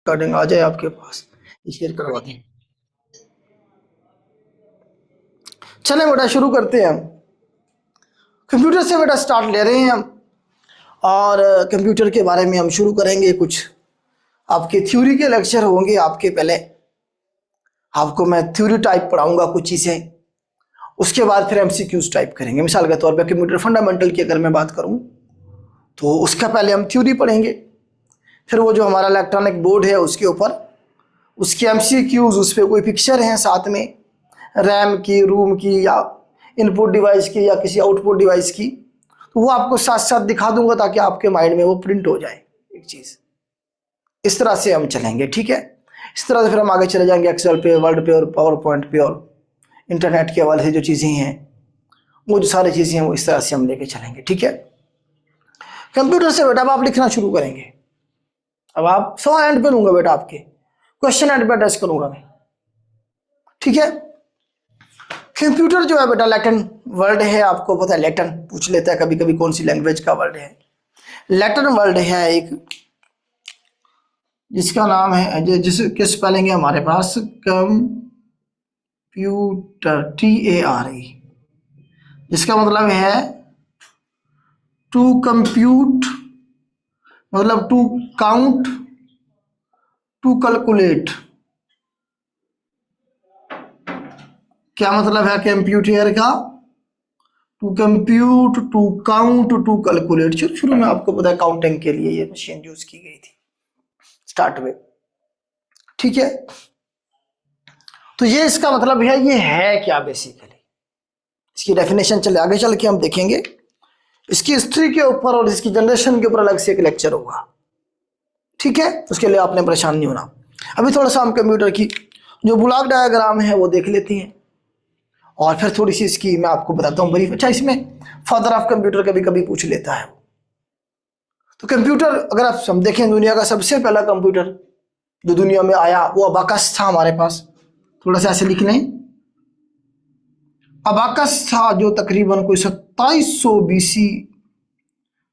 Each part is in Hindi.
रिकॉर्डिंग आ जाए आपके पास, शेयर करवा दें। चलें बेटा, शुरू करते हैं हम। कंप्यूटर से बेटा स्टार्ट ले रहे हैं हम, और कंप्यूटर के बारे में हम शुरू करेंगे। कुछ आपके थ्योरी के लेक्चर होंगे। आपके पहले आपको मैं थ्योरी टाइप पढ़ाऊंगा कुछ चीज़ें, उसके बाद फिर एमसीक्यूज टाइप करेंगे। मिसाल के तौर पे कंप्यूटर फंडामेंटल की अगर मैं बात करूं तो उसका पहले हम थ्योरी पढ़ेंगे, फिर वो जो हमारा इलेक्ट्रॉनिक बोर्ड है उसके ऊपर उसके एमसीक्यूज, उस पर कोई पिक्चर हैं साथ में रैम की, रूम की, या इनपुट डिवाइस की, या किसी आउटपुट डिवाइस की, तो वो आपको साथ साथ दिखा दूंगा ताकि आपके माइंड में वो प्रिंट हो जाए एक चीज़। इस तरह से हम चलेंगे, ठीक है। इस तरह से फिर हम आगे चले जाएंगे एक्सेल पे, वर्ड पे, और पावर पॉइंट पे, और इंटरनेट के हवाले से जो चीज़ें हैं, वो जो सारी चीज़ें हैं वो इस तरह से हम लेके चलेंगे, ठीक है। कंप्यूटर से बेटा अब आप लिखना शुरू करेंगे। अब आप सवाल एंड पे लूंगा बेटा, आपके क्वेश्चन एंड पे अड्रेस करूंगा मैं, ठीक है। कंप्यूटर जो है बेटा लैटिन वर्ड है, आपको पता है। लैटिन पूछ लेता है कभी कभी कौन सी लैंग्वेज का वर्ड है। लैटिन वर्ड है एक, जिसका नाम है, जिसके स्पेलिंग है हमारे पास कंप्यूटर, TARE, जिसका मतलब है टू कंप्यूट, मतलब टू काउंट, टू कैलकुलेट। क्या मतलब है कंप्यूटर का? To compute, to count, to calculate. शुरू में आपको पता है काउंटिंग के लिए ये मशीन यूज की गई थी स्टार्ट में, ठीक है। तो ये इसका मतलब है, ये है क्या बेसिकली, इसकी डेफिनेशन चले आगे चल के हम देखेंगे। इसकी हिस्ट्री के ऊपर और इसकी जनरेशन के ऊपर अलग से एक लेक्चर होगा, ठीक है। उसके लिए आपने परेशान नहीं होना। अभी थोड़ा सा हम कंप्यूटर की जो ब्लॉक डायग्राम है वो देख लेते हैं, और फिर थोड़ी सी इसकी मैं आपको बताता हूँ ब्रीफ। अच्छा, इसमें फादर ऑफ कंप्यूटर कभी कभी पूछ लेता है। तो कंप्यूटर अगर आप हम देखें, दुनिया का सबसे पहला कंप्यूटर जो दुनिया में आया वो अबाकस था हमारे पास। थोड़ा सा ऐसे लिख लें, अबाकस था, जो तकरीबन कोई 2700 BC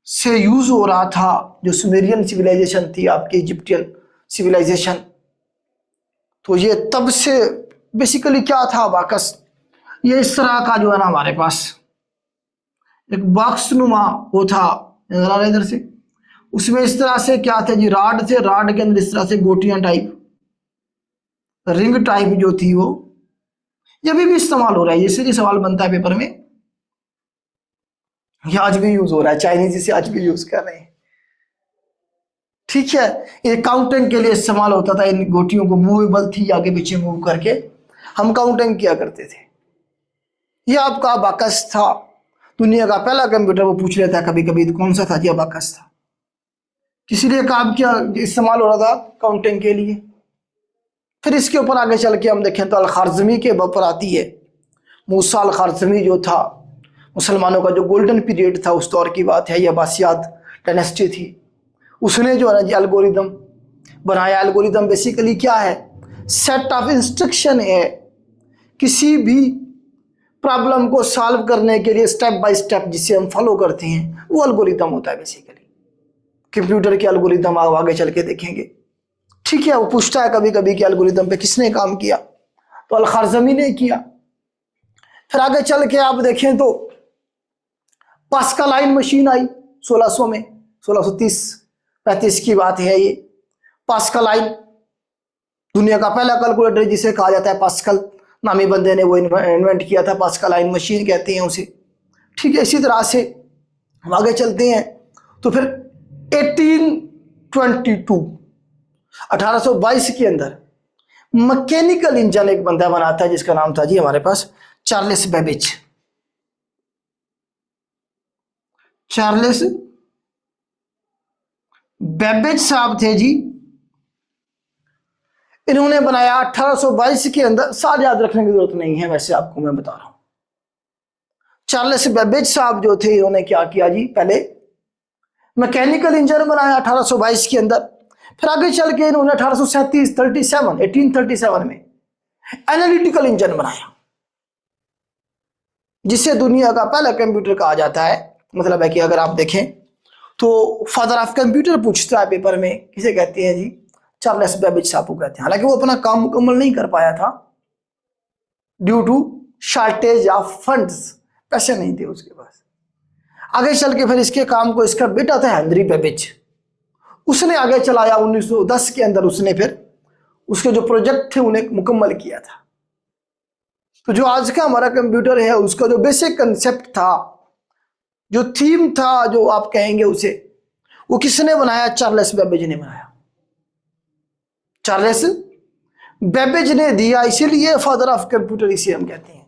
से यूज हो रहा था। जो सुमेरियन सिविलाइजेशन थी आपकी, इजिप्टियन सिविलाइजेशन, तो ये तब से बेसिकली क्या था अबाकस, ये इस तरह का जो है ना हमारे पास एक बॉक्स नुमा वो था, नजर आ रहा है इधर से। उसमें इस तरह से क्या थे जी, राड थे, राड के अंदर इस तरह से गोटियां टाइप, रिंग टाइप जो थी वो, ये अभी भी इस्तेमाल हो रहा है। इससे सवाल बनता है पेपर में, ये आज भी यूज हो रहा है, चाइनीज इसे आज भी यूज कर रहे हैं, ठीक है। ये काउंटिंग के लिए इस्तेमाल होता था। इन गोटियों को मूवेबल थी, आगे पीछे मूव करके हम काउंटिंग किया करते थे। ये आपका अबाकस था, दुनिया का पहला कंप्यूटर। वो पूछ लेता है कभी कभी कौन सा था जी, अबाकस था। किसी लिए काम किया, इस्तेमाल हो रहा था काउंटिंग के लिए। फिर इसके ऊपर आगे चल के हम देखें तो अल-खारज़मी के ऊपर आती है। मूसा अल-खारज़मी जो था, मुसलमानों का जो गोल्डन पीरियड था उस दौर की बात है, ये अब्बासियात डायनेस्टी थी। उसने जो है ना जी एल्गोरिदम बनाया। एल्गोरिदम बेसिकली क्या है, सेट ऑफ इंस्ट्रक्शन है किसी भी प्रॉब्लम को सॉल्व करने के लिए, स्टेप बाय स्टेप जिसे हम फॉलो करते हैं, वो एल्गोरिदम होता है बेसिकली। कंप्यूटर के एल्गोरिदम आप आगे चल के देखेंगे, ठीक है। वो पूछता है कभी कभी कि एल्गोरिदम पे किसने काम किया, तो अल-खारज़मी ने किया। फिर आगे चल के आप देखें तो पास्कलाइन मशीन आई 1600 में, 1630-35 की बात है ये। पास्कलाइन दुनिया का पहला कैलकुलेटर जिसे कहा जाता है, पास्कल नामी बंदे ने वो इन्वेंट किया था, पास्कलाइन मशीन कहते हैं उसे, ठीक है। इसी तरह से हम आगे चलते हैं तो फिर 1822 के अंदर मैकेनिकल इंजन एक बंदा बनाता है जिसका नाम था जी हमारे पास चार्ल्स बेबेज। चार्ल्स बेबेज साहब थे जी, इन्होंने बनाया 1822 के अंदर। साल याद रखने की जरूरत नहीं है, वैसे आपको मैं बता रहा हूं। चार्ल्स बेबेज साहब जो थे, इन्होंने क्या किया जी, पहले मैकेनिकल इंजन बनाया 1822 के अंदर। फिर आगे चल के इन्होंने 1837 में एनालिटिकल इंजन बनाया, जिसे दुनिया का पहला कंप्यूटर कहा जाता है। मतलब है कि अगर आप देखें तो फादर ऑफ कंप्यूटर पूछता है पेपर में, किसे कहते हैं जी, चार्ल्स बेबेज साहब को कहते हैं। हालांकि वो अपना काम मुकम्मल नहीं कर पाया था due to shortage of funds, पैसे नहीं थे उसके पास। आगे चल के फिर इसके काम को इसका बेटा था हेनरी बेबेज, उसने आगे चलाया। 1910 के अंदर उसने फिर उसके जो प्रोजेक्ट थे उन्हें मुकम्मल किया था। तो जो आज का हमारा कंप्यूटर है उसका जो बेसिक कंसेप्ट था, जो थीम था, जो आप कहेंगे उसे, वो किसने बनाया? चार्ल्स बेबेज ने बनाया। चार्ल्स बेबेज ने दिया, इसीलिए फादर ऑफ कंप्यूटर इसे हम कहते हैं।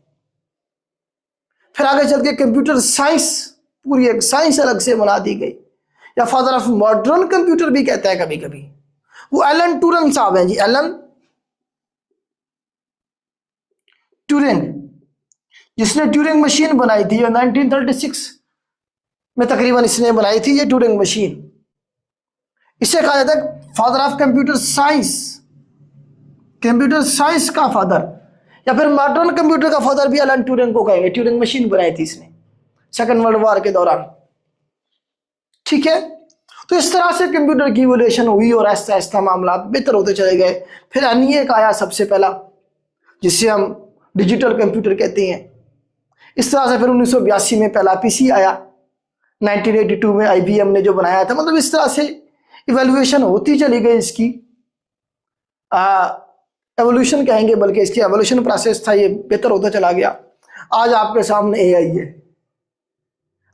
फिर आगे चल के कंप्यूटर साइंस, पूरी एक साइंस अलग से बना दी गई, या फादर ऑफ मॉडर्न कंप्यूटर भी कहता है कभी कभी। वो एलन ट्यूरिंग साहब हैं जी, एलन ट्यूरिंग, जिसने ट्यूरिंग मशीन बनाई थी 1936 में तकरीबन इसने बनाई थी ये ट्यूरिंग मशीन। इसे कहा जाता है father of computer science, computer science का फादर, या फिर मॉडर्न कंप्यूटर का फादर भी एलन ट्यूरिंग को कहेंगे। ट्यूरिंग मशीन बनाई थी इसने सेकंड वर्ल्ड वॉर के दौरान। ठीक है, तो इस तरह से कंप्यूटर की इवोल्यूशन हुई और ऐसा ऐसा मामला बेहतर होते चले गए। फिर ENIAC आया सबसे पहला, जिसे हम डिजिटल कंप्यूटर कहते हैं। इस तरह से फिर 1982 में पहला PC आया, 1982 में IBM ने जो बनाया था। मतलब इस तरह से इवोल्यूशन होती चली गई इसकी, एवोल्यूशन कहेंगे, बल्कि इसकी एवोल्यूशन प्रोसेस था, ये बेहतर होता चला गया। आज आपके सामने AI है,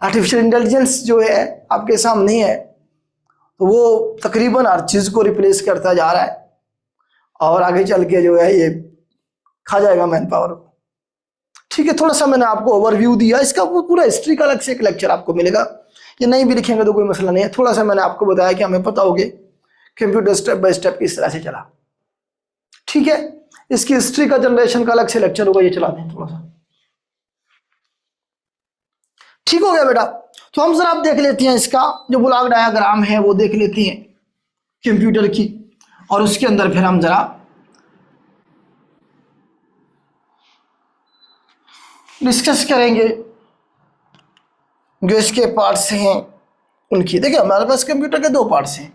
आर्टिफिशियल इंटेलिजेंस जो है आपके सामने है, तो वो तकरीबन हर चीज़ को रिप्लेस करता जा रहा है और आगे चल के जो है ये खा जाएगा मैन पावर को। ठीक है, थोड़ा सा मैंने आपको ओवरव्यू दिया, इसका पूरा हिस्ट्री का अलग से एक लेक्चर आपको मिलेगा, ये नहीं भी लिखेंगे तो कोई मसला नहीं है। थोड़ा सा मैंने आपको बताया कि हमें पता होगे कंप्यूटर स्टेप बाय स्टेप किस तरह से चला। ठीक है, इसकी हिस्ट्री का जनरेशन का अलग से लेक्चर होगा, ये चला दें थोड़ा सा। ठीक हो गया बेटा। तो हम जरा आप देख लेते हैं इसका जो ब्लॉक डायग्राम है वो देख लेते हैं कंप्यूटर की, और उसके अंदर फिर हम जरा डिस्कस करेंगे जो इसके पार्ट्स हैं उनकी। देखिए हमारे पास कंप्यूटर के दो पार्ट्स हैं,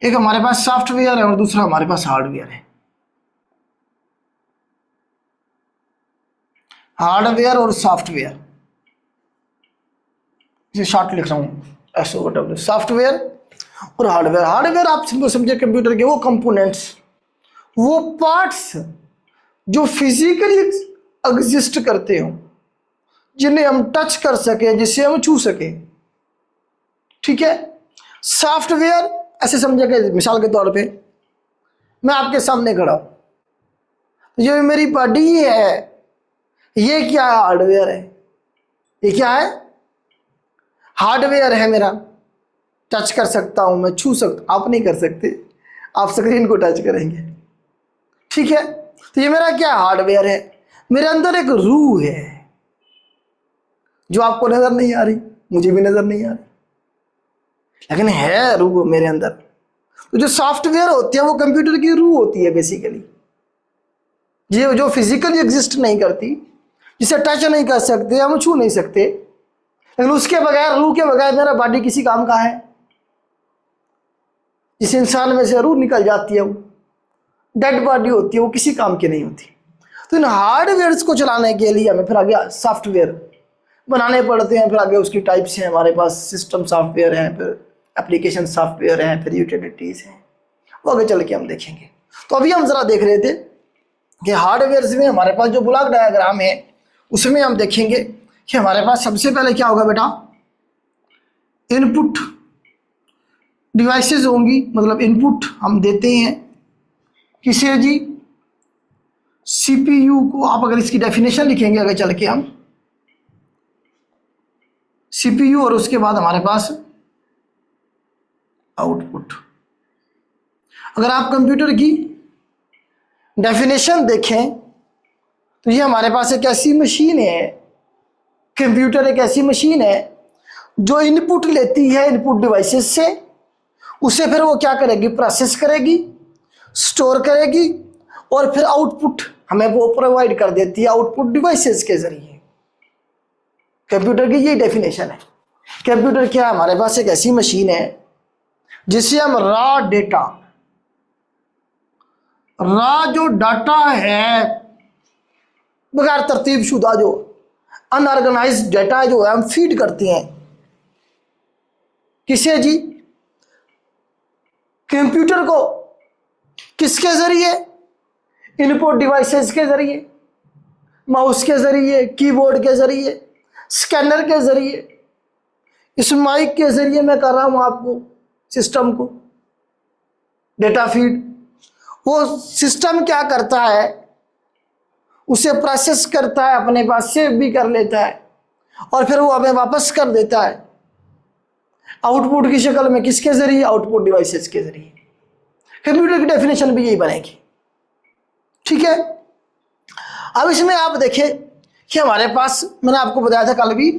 एक हमारे पास सॉफ्टवेयर है और दूसरा हमारे पास हार्डवेयर है। हार्डवेयर और सॉफ्टवेयर, इसे शॉर्ट लिख रहा हूं SOW, सॉफ्टवेयर और हार्डवेयर। हार्डवेयर आप समझे कंप्यूटर के वो कंपोनेंट्स, वो पार्ट्स जो फिजिकली एग्जिस्ट करते हो, जिन्हें हम टच कर सके, जिसे हम छू सके। ठीक है, सॉफ्टवेयर ऐसे समझे कि मिसाल के तौर पे मैं आपके सामने खड़ा हूं, ये मेरी बॉडी है, ये क्या है? हार्डवेयर है। ये क्या है? हार्डवेयर है मेरा, टच कर सकता हूं मैं, छू सकता, आप नहीं कर सकते, आप स्क्रीन को टच करेंगे। ठीक है, तो ये मेरा क्या हार्डवेयर है। मेरे अंदर एक रूह है जो आपको नजर नहीं आ रही, मुझे भी नजर नहीं आ रही, लेकिन है रूह मेरे अंदर। तो जो सॉफ्टवेयर होती है वो कंप्यूटर की रूह होती है बेसिकली, ये जो फिजिकली एग्जिस्ट नहीं करती, जिसे टच नहीं कर सकते, हम छू नहीं सकते, लेकिन उसके बगैर, रूह के बगैर मेरा बॉडी किसी काम का है। जिस इंसान में से रूह निकल जाती है वो डेड बॉडी होती है, वो किसी काम की नहीं होती। तो इन हार्डवेयर को चलाने के लिए हमें फिर आगे सॉफ्टवेयर बनाने पड़ते हैं। फिर आगे उसकी टाइप्स हैं हमारे पास, सिस्टम सॉफ्टवेयर हैं, फिर एप्लीकेशन सॉफ्टवेयर हैं, फिर यूटिलिटीज़ हैं, वो आगे चल के हम देखेंगे। तो अभी हम जरा देख रहे थे कि हार्डवेयर में हमारे पास जो ब्लॉक डायग्राम है उसमें हम देखेंगे कि हमारे पास सबसे पहले क्या होगा बेटा, इनपुट डिवाइसेस होंगी। मतलब इनपुट हम देते हैं किसे जी? CPU को। आप अगर इसकी डेफिनेशन लिखेंगे आगे चल के हम, CPU और उसके बाद हमारे पास आउटपुट। अगर आप कंप्यूटर की डेफिनेशन देखें तो ये हमारे पास एक ऐसी मशीन है, कंप्यूटर एक ऐसी मशीन है जो इनपुट लेती है इनपुट डिवाइसेस से, उसे फिर वो क्या करेगी? प्रोसेस करेगी, स्टोर करेगी, और फिर आउटपुट हमें वो प्रोवाइड कर देती है आउटपुट डिवाइसेस के जरिए। कंप्यूटर की ये डेफिनेशन है। कंप्यूटर क्या है? हमारे पास एक ऐसी मशीन है जिससे हम रॉ डेटा रा जो डाटा है बगैर तरतीब शुदा, जो अनऑर्गेनाइज डाटा जो है हम फीड करते हैं किसे जी? कंप्यूटर को। किसके जरिए? इनपुट डिवाइसेस के जरिए, माउस के जरिए, कीबोर्ड के जरिए, स्कैनर के जरिए, इस माइक के जरिए मैं कर रहा हूं आपको सिस्टम को डेटा फीड। वो सिस्टम क्या करता है, उसे प्रोसेस करता है, अपने पास सेव भी कर लेता है और फिर वो हमें वापस कर देता है आउटपुट की शक्ल में। किसके जरिए? आउटपुट डिवाइसेस के जरिए। कंप्यूटर की डेफिनेशन भी यही बनेगी, ठीक है। अब इसमें आप देखें कि हमारे पास, मैंने आपको बताया था कल भी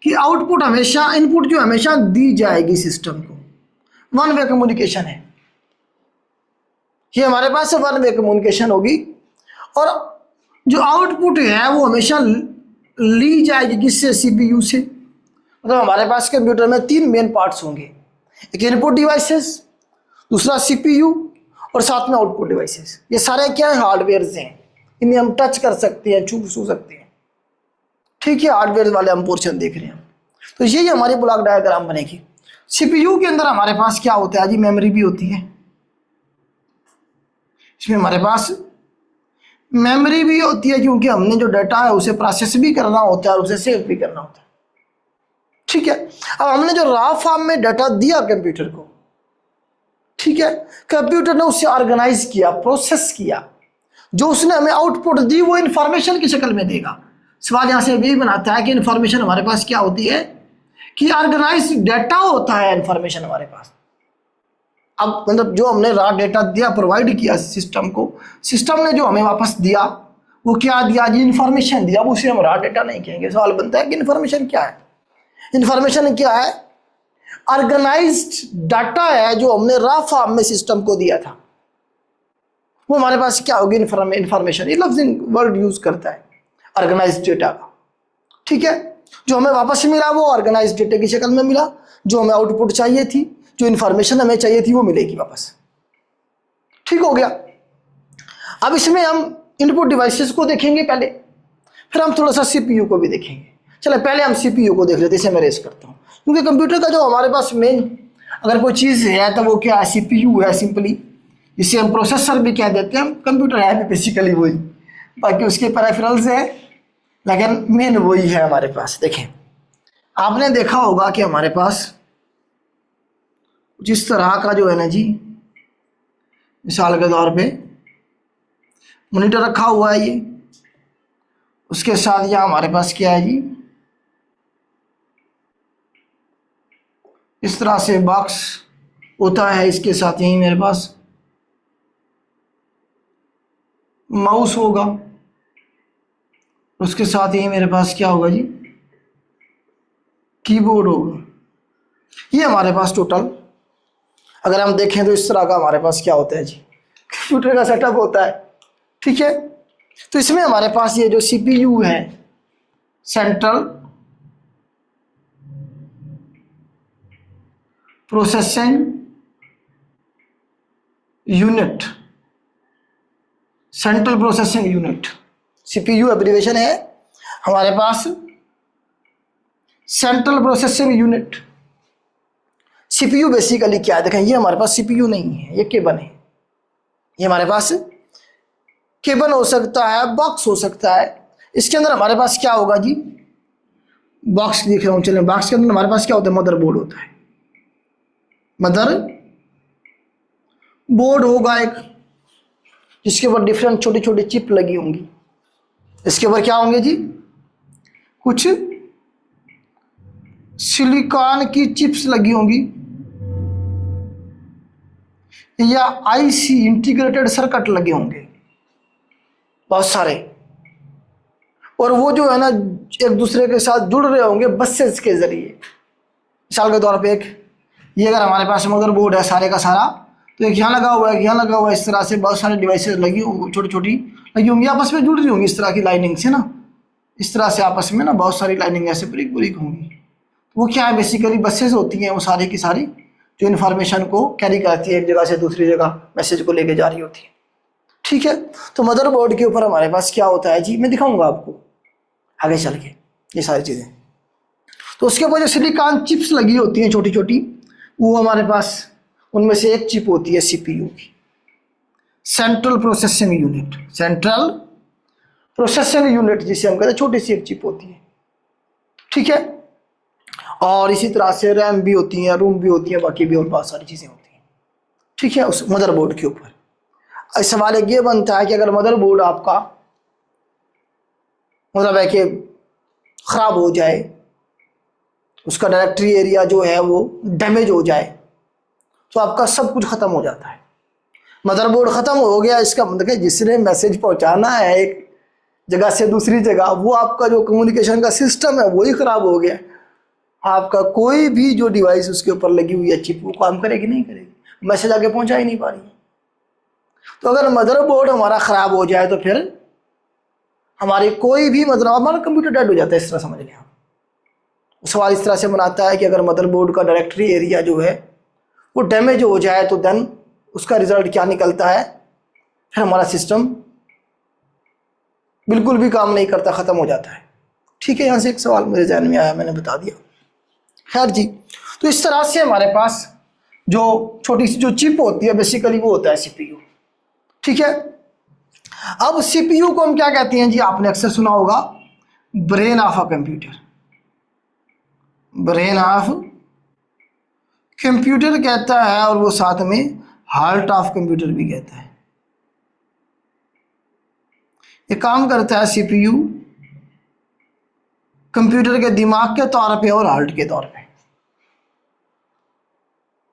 कि आउटपुट हमेशा, इनपुट जो हमेशा दी जाएगी सिस्टम को, वन वे कम्युनिकेशन है। ये हमारे पास वन वे कम्युनिकेशन होगी और जो आउटपुट है वो हमेशा ली जाएगी किससे? सीपीयू से। मतलब हमारे पास कंप्यूटर में तीन मेन पार्ट्स होंगे, एक इनपुट डिवाइसेस, दूसरा सीपीयू और साथ में आउटपुट डिवाइसेस। ये सारे क्या है? हार्डवेयर हैं, इन्हें हम टच कर सकते हैं, छू सकते हैं, ठीक है। हार्डवेयर वाले हम पोर्शन देख रहे हैं। तो यही हमारी ब्लॉक डायग्राम बनेगी। सीपीयू के अंदर हमारे पास क्या होता है जी? मेमोरी भी होती है। इसमें हमारे पास मेमोरी भी होती है क्योंकि हमने जो डाटा है उसे प्रोसेस भी करना होता है और उसे सेव भी करना होता है, ठीक है। अब हमने जो रॉ फॉर्म में डाटा दिया कंप्यूटर को, ठीक है, कंप्यूटर ने उसे ऑर्गेनाइज किया, प्रोसेस किया, जो उसने हमें आउटपुट दी वो इंफॉर्मेशन की शक्ल में देगा। सवाल यहां से यही बनाता है कि इंफॉर्मेशन हमारे पास क्या होती है? कि ऑर्गेनाइज डाटा होता है इंफॉर्मेशन हमारे पास। अब मतलब जो हमने रॉ डेटा दिया, प्रोवाइड किया सिस्टम को, सिस्टम ने जो हमें वापस दिया वो क्या दिया जी? इंफॉर्मेशन दिया। अब उसे हम रॉ डेटा नहीं कहेंगे। सवाल बनता है कि इंफॉर्मेशन क्या है? इंफॉर्मेशन क्या है? ऑर्गेनाइज्ड डाटा है जो हमने रॉ फॉर्म में सिस्टम को दिया था, वो हमारे पास क्या होगी? इंफॉर्मेशन। ये लफ्ज वर्ड यूज करता है ऑर्गेनाइज्ड डेटा का, ठीक है। जो हमें वापस मिला वो ऑर्गेनाइज्ड डेटा की शक्ल में मिला। जो हमें आउटपुट चाहिए थी, जो इंफॉर्मेशन हमें चाहिए थी, वो मिलेगी वापस, ठीक हो गया। अब इसमें हम इनपुट डिवाइसेस को देखेंगे पहले, फिर हम थोड़ा सा सीपीयू को भी देखेंगे। चलो पहले हम सीपीयू को देख लेते हैं। इसे मैं रेस करता हूँ क्योंकि कंप्यूटर का जो हमारे पास मेन अगर कोई चीज़ है तो वो क्या है? सीपीयू है सिंपली। इसे हम प्रोसेसर भी कह देते हैं। कंप्यूटर है भी बेसिकली वही, बाकी उसके पेरिफेरल्स है, लेकिन मेन वही है हमारे पास। देखें, आपने देखा होगा कि हमारे पास जिस तरह का जो है ना जी, मिसाल के तौर पे मॉनिटर रखा हुआ है, ये उसके साथ यहाँ हमारे पास क्या है जी? इस तरह से बॉक्स होता है। इसके साथ यही मेरे पास माउस होगा, उसके साथ यही मेरे पास क्या होगा जी? कीबोर्ड होगा। ये हमारे पास टोटल अगर हम देखें तो इस तरह का हमारे पास क्या होता है जी? कंप्यूटर का सेटअप होता है, ठीक है। तो इसमें हमारे पास ये जो सीपीयू है, central processing unit, central processing unit, CPU abbreviation है हमारे पास, central processing unit. CPU basically क्या है? देखें, ये हमारे पास सीपीयू नहीं है, ये केबल है। ये हमारे पास केबल हो सकता है, बॉक्स हो सकता है। इसके अंदर हमारे पास क्या होगा जी? बॉक्स दिख रहा हूं, चलें बॉक्स के अंदर हमारे पास क्या होता है? मदरबोर्ड होता है। मदर बोर्ड होगा एक, जिसके ऊपर डिफरेंट छोटी छोटी चिप लगी होंगी। इसके ऊपर क्या होंगे जी? कुछ सिलिकॉन की चिप्स लगी होंगी या आईसी इंटीग्रेटेड सर्किट लगे होंगे बहुत सारे, और वो जो है ना एक दूसरे के साथ जुड़ रहे होंगे बसेस के जरिए। मिसाल के तौर पे एक ये अगर हमारे पास मदरबोर्ड है सारे का सारा, तो एक यहाँ लगा हुआ है, यहाँ लगा हुआ है, इस तरह से बहुत सारे डिवाइसेस लगी छोटी छोटी लगी होंगी, आपस में जुड़ रही होंगी इस तरह की लाइनिंग से ना, इस तरह से आपस में ना बहुत सारी लाइनिंग ऐसे पूरी पूरी होंगी। वो क्या है? बेसिकली बसेस होती हैं वो सारी की सारी, जो इन्फॉर्मेशन को कैरी करती है एक जगह से दूसरी जगह, मैसेज को लेके जा रही होती है, ठीक है। तो मदरबोर्ड के ऊपर हमारे पास क्या होता है जी, मैं दिखाऊंगा आपको आगे चल के ये सारी चीज़ें। तो उसके ऊपर जो सिलिकॉन चिप्स लगी होती हैं छोटी छोटी, वो हमारे पास उनमें से एक चिप होती है सीपीयू की, central processing unit. Central processing unit जिसे हम कहते हैं, छोटी सी एक चिप होती है, ठीक है। और इसी तरह से रैम भी होती है, रोम भी होती है, बाकी भी और बहुत सारी चीज़ें होती हैं, ठीक है, उस मदरबोर्ड के ऊपर। सवाल एक ये बनता है कि अगर मदरबोर्ड आपका मतलब है कि ख़राब हो जाए, उसका डायरेक्टरी एरिया जो है वो डैमेज हो जाए, तो आपका सब कुछ ख़त्म हो जाता है। मदरबोर्ड ख़त्म हो गया, इसका मतलब है जिसने मैसेज पहुंचाना है एक जगह से दूसरी जगह, वो आपका जो कम्युनिकेशन का सिस्टम है वही ख़राब हो गया। आपका कोई भी जो डिवाइस उसके ऊपर लगी हुई है चिप, वो काम करेगी नहीं करेगी, मैसेज आगे पहुंचा ही नहीं पा रही। तो अगर मदरबोर्ड हमारा ख़राब हो जाए तो फिर हमारी कोई भी मतलब हमारा कंप्यूटर डेड हो जाता है, इस तरह समझ लें आप। सवाल इस तरह से बनाता है कि अगर मदरबोर्ड का डायरेक्टरी एरिया जो है वो डैमेज हो जाए तो देन उसका रिजल्ट क्या निकलता है, फिर हमारा सिस्टम बिल्कुल भी काम नहीं करता, ख़त्म हो जाता है, ठीक है। यहाँ से एक सवाल मेरे जहन में आया, मैंने बता दिया। खैर जी, तो इस तरह से हमारे पास जो छोटी सी जो चिप होती है बेसिकली वो होता है सीपीयू, ठीक है। अब सीपीयू को हम क्या कहते हैं जी, आपने अक्सर सुना होगा brain of a computer. Brain of computer कहता है, और वो साथ में हार्ट ऑफ कंप्यूटर भी कहता है। ये काम करता है सीपीयू कंप्यूटर के दिमाग के तौर पे और हार्ट के तौर पे।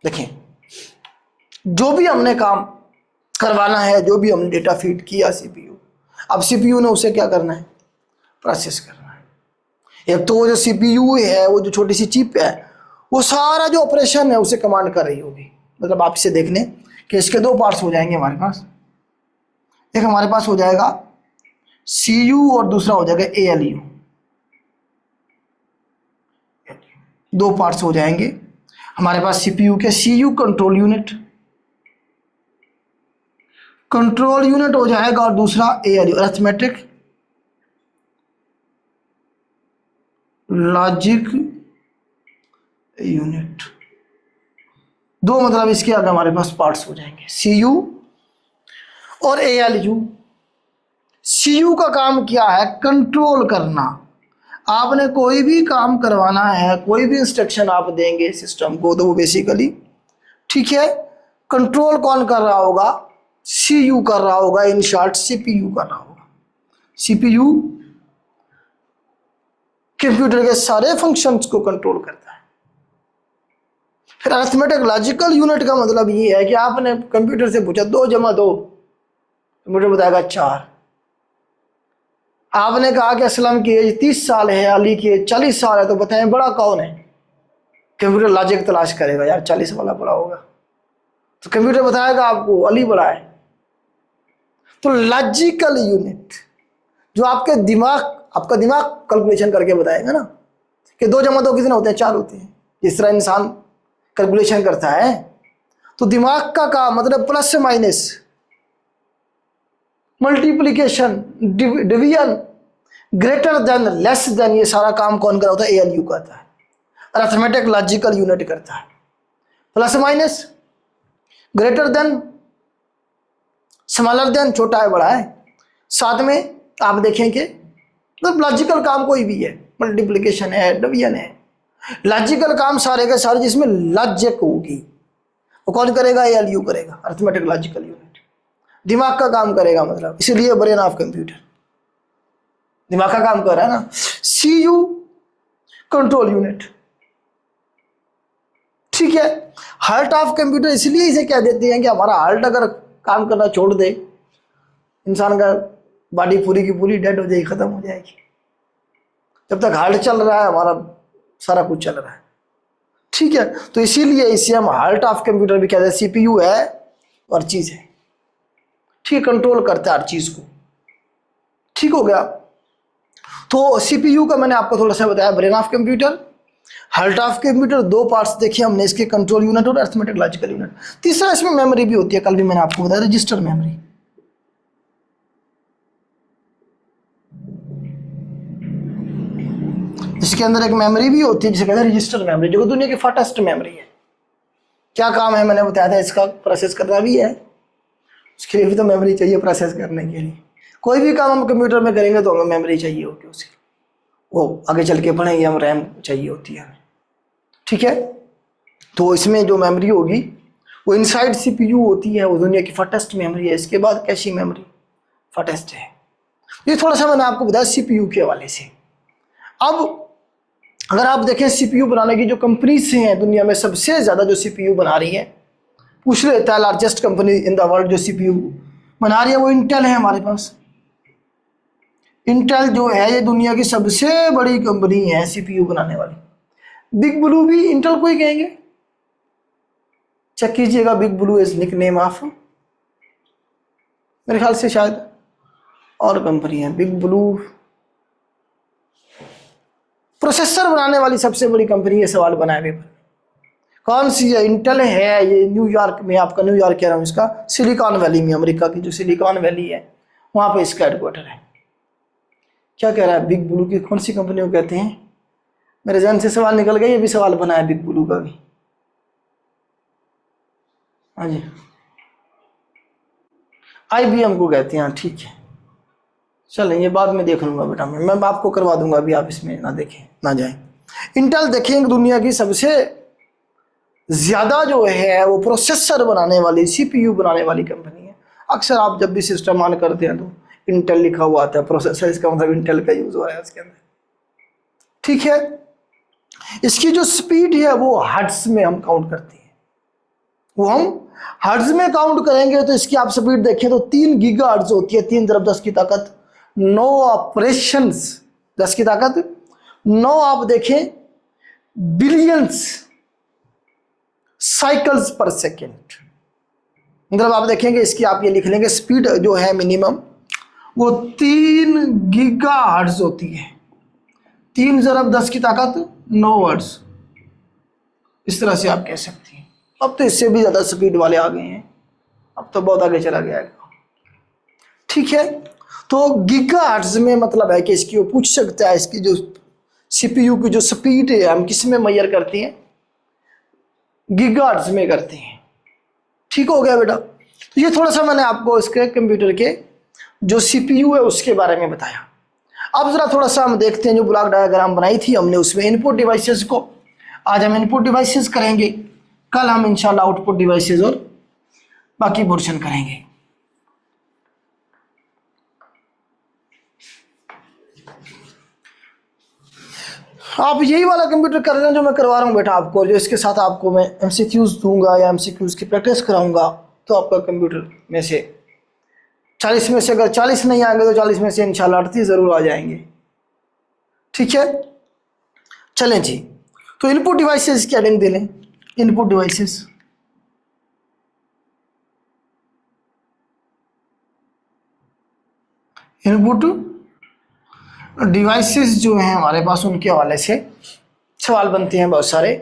देखिए, जो भी हमने काम करवाना है, जो भी हमने डेटा फीड किया सीपीयू, अब सीपीयू ने उसे क्या करना है, प्रोसेस करना है। एक तो वो जो सीपीयू है, वो जो छोटी सी चिप है, वो सारा जो ऑपरेशन है उसे कमांड कर रही होगी। मतलब आप इसे देख लें कि इसके दो पार्ट्स हो जाएंगे हमारे पास। एक हमारे पास हो जाएगा सीयू और दूसरा हो जाएगा एएलयू। दो पार्ट्स हो जाएंगे हमारे पास सीपीयू के। CU control unit, control unit हो जाएगा, और दूसरा एएलयू अरिथमेटिक लॉजिक यूनिट। दो मतलब इसके आगे हमारे पास पार्ट्स हो जाएंगे, सीयू और एएलयू। सीयू का काम क्या है, कंट्रोल करना। आपने कोई भी काम करवाना है, कोई भी इंस्ट्रक्शन आप देंगे सिस्टम को, तो वो बेसिकली, ठीक है, कंट्रोल कौन कर रहा होगा, सीयू कर रहा होगा, इन शॉर्ट सीपीयू कर रहा होगा। सीपीयू कंप्यूटर के सारे फंक्शंस को कंट्रोल करता है। फिर अरिथमेटिक लॉजिकल यूनिट का मतलब ये है कि आपने कंप्यूटर से पूछा 2 + 2, कंप्यूटर बताएगा 4। आपने कहा कि असलम की एज 30 साल है, अली की एज 40 साल है, तो बताएं बड़ा कौन है। कंप्यूटर लॉजिक तलाश करेगा, यार 40 वाला बड़ा होगा, तो कंप्यूटर बताएगा आपको अली बड़ा है। तो लॉजिकल यूनिट जो आपका दिमाग कैलकुलेशन करके बताएगा ना कि 2 + 2 कितने होते हैं, 4 होते हैं। जिस तरह इंसान कैलकुलेशन करता है, तो दिमाग का काम मतलब plus minus, multiplication, division, greater than, less than, ये सारा काम कौन कर रहा होता है, एएलयू करता है। अरिथमेटिक लॉजिकल यूनिट करता है। Plus minus, greater than, smaller than, छोटा है बड़ा है। साथ में आप देखें कि मतलब लॉजिकल काम कोई भी है, मल्टीप्लिकेशन है, डिवीजन है, लॉजिकल काम सारे के सारे जिसमें लॉजिक होगी वो कौन करेगा, एएलयू करेगा, अरिथमेटिक लॉजिकल यूनिट। दिमाग का काम करेगा, मतलब इसीलिए ब्रेन ऑफ कंप्यूटर दिमाग का काम कर रहा है ना। सीयू कंट्रोल यूनिट, ठीक है। हार्ट ऑफ कंप्यूटर इसलिए इसे कह देते हैं कि हमारा हार्ट अगर काम करना छोड़ दे, इंसान का बॉडी पूरी की पूरी डेड हो जाएगी, खत्म हो जाएगी। जब तक हार्ट चल रहा है हमारा सारा कुछ चल रहा है, ठीक है। तो इसीलिए इसे हम हार्ट ऑफ कंप्यूटर भी कहते हैं। सीपीयू है और चीज है, ठीक, कंट्रोल करता है हर चीज को, ठीक हो गया। तो सीपीयू का मैंने आपको थोड़ा सा बताया, brain of computer, heart of computer. 2 parts देखिए हमने इसके, कंट्रोल यूनिट और अरिथमेटिक लॉजिकल यूनिट। तीसरा इसमें मेमोरी भी होती है, कल भी मैंने आपको बताया, रजिस्टर मेमोरी। जिसके अंदर एक मेमोरी भी होती है जिसे कहते हैं रजिस्टर मेमोरी, जो दुनिया की फास्टेस्ट मेमोरी है। क्या काम है मैंने बताया था, इसका प्रोसेस करना भी है, उसके लिए भी तो मेमोरी चाहिए प्रोसेस करने के लिए। कोई भी काम हम कंप्यूटर में करेंगे तो हमें मेमोरी चाहिए होगी, उसे वो आगे चल के पढ़ेंगे हम, रैम चाहिए होती है हमें, ठीक है। तो इसमें जो मेमोरी होगी वो इनसाइड सीपीयू होती है, वो दुनिया की फास्टेस्ट मेमोरी है। इसके बाद कैशी मेमोरी फास्टेस्ट है। ये थोड़ा सा मैंने आपको बताया सीपीयू के हवाले से। अब अगर आप देखें सीपीयू बनाने की जो कंपनीज हैं दुनिया में, सबसे ज़्यादा जो सीपीयू बना रही है, पूछ लेता है largest company in the world जो सीपीयू बना रही है, वो इंटेल है हमारे पास। इंटेल जो है ये दुनिया की सबसे बड़ी कंपनी है सीपीयू बनाने वाली। बिग ब्लू भी इंटेल को ही कहेंगे, चेक कीजिएगा, big blue is nickname of, मेरे ख्याल से शायद और कंपनी है। बिग ब्लू प्रोसेसर बनाने वाली सबसे बड़ी कंपनी, ये सवाल बनाए पेपर कौन सी है? इंटेल है। ये न्यूयॉर्क में, आपका न्यूयॉर्क कह रहा हूँ, इसका सिलिकॉन वैली में, अमेरिका की जो सिलिकॉन वैली है वहां पे इसका हेडक्वार्टर है। क्या कह रहा है? बिग ब्लू की कौन सी कंपनी को कहते हैं? मेरे जहन से सवाल निकल गया, ये भी सवाल बना है बिग ब्लू का भी। हाँ जी, IBM को कहते हैं, ठीक है। चलें, ये बाद में देख लूंगा बेटा, मैं आपको करवा दूंगा, अभी आप इसमें ना देखें ना जाएं। इंटेल देखें दुनिया की सबसे ज्यादा जो है वो प्रोसेसर बनाने वाली, सीपीयू बनाने वाली कंपनी है। अक्सर आप जब भी सिस्टम ऑन करते हैं तो इंटेल लिखा हुआ आता है, प्रोसेसर इसका मतलब इंटेल का यूज हो रहा है उसके अंदर, ठीक है। इसकी जो स्पीड है वो हर्ट्ज में हम काउंट करते हैं, वो हम हर्ट्ज में काउंट करेंगे तो इसकी आप स्पीड देखें तो 3 गीगाहर्ट्ज होती है। 3 × 10 की ताकत 9 ऑपरेशंस, 10 की ताकत 9 आप देखें बिलियंस साइकिल्स पर सेकेंड। मतलब आप देखेंगे इसकी, आप ये लिख लेंगे स्पीड जो है मिनिमम वो 3 गीगाहर्ट्ज होती है। 3 × 10 की ताकत 9 हर्ट्ज, इस तरह से आप कह सकते हैं। अब तो इससे भी ज्यादा स्पीड वाले आ गए हैं, अब तो बहुत आगे चला गया है, ठीक है। तो गीगाहर्ट्ज में मतलब है कि इसकी, वो पूछ सकता है इसकी जो सीपीयू की जो स्पीड है हम किस में मेजर करते हैं? गीगाहर्ट्ज में करते हैं, ठीक हो गया बेटा। तो ये थोड़ा सा मैंने आपको इसके कंप्यूटर के जो सीपीयू है उसके बारे में बताया। अब जरा थोड़ा सा हम देखते हैं जो ब्लॉक डायग्राम बनाई थी हमने उसमें इनपुट डिवाइसेस को। आज हम इनपुट डिवाइसेस करेंगे, कल हम इंशाल्लाह आउटपुट डिवाइसेस और बाकी पोर्शन करेंगे। आप यही वाला कंप्यूटर कर रहे हैं जो मैं करवा रहा हूँ बेटा आपको, जो इसके साथ आपको मैं MCQs दूंगा या MCQs की प्रैक्टिस कराऊंगा, तो आपका कंप्यूटर में से 40 में से अगर 40 नहीं आएंगे तो 40 में से इंशाल्लाह 38 जरूर आ जाएंगे, ठीक है। चलें जी, तो इनपुट डिवाइसेस की हेडिंग दे लें। इनपुट डिवाइसेस, इनपुट डिवाइसेस जो हैं हमारे पास उनके हवाले से सवाल बनते हैं बहुत सारे।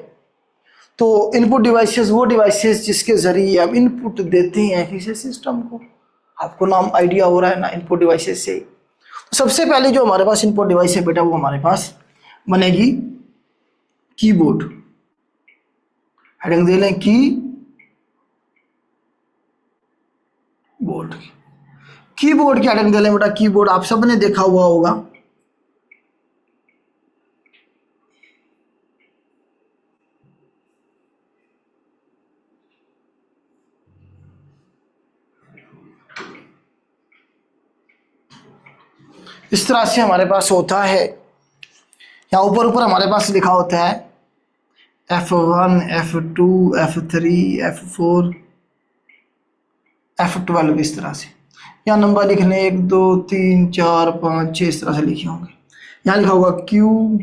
तो इनपुट डिवाइसेस वो डिवाइसेस जिसके ज़रिए हम इनपुट देते हैं किसी सिस्टम को। आपको नाम आइडिया हो रहा है ना इनपुट डिवाइसेस से। तो सबसे पहले जो हमारे पास इनपुट डिवाइस है बेटा वो हमारे पास बनेगी कीबोर्ड। हेडिंग दे लें की बोर्ड। कीबोर्ड की हेडिंग दे लें बेटा कीबोर्ड। आप सबने देखा हुआ होगा, इस तरह से हमारे पास होता है। यहाँ ऊपर ऊपर हमारे पास लिखा होता है F1, F2, F3, F4, F12, इस तरह से। यहाँ नंबर लिखने 1 2 3 4 5 6 इस तरह से लिखे होंगे। यहाँ लिखा होगा QWERTY,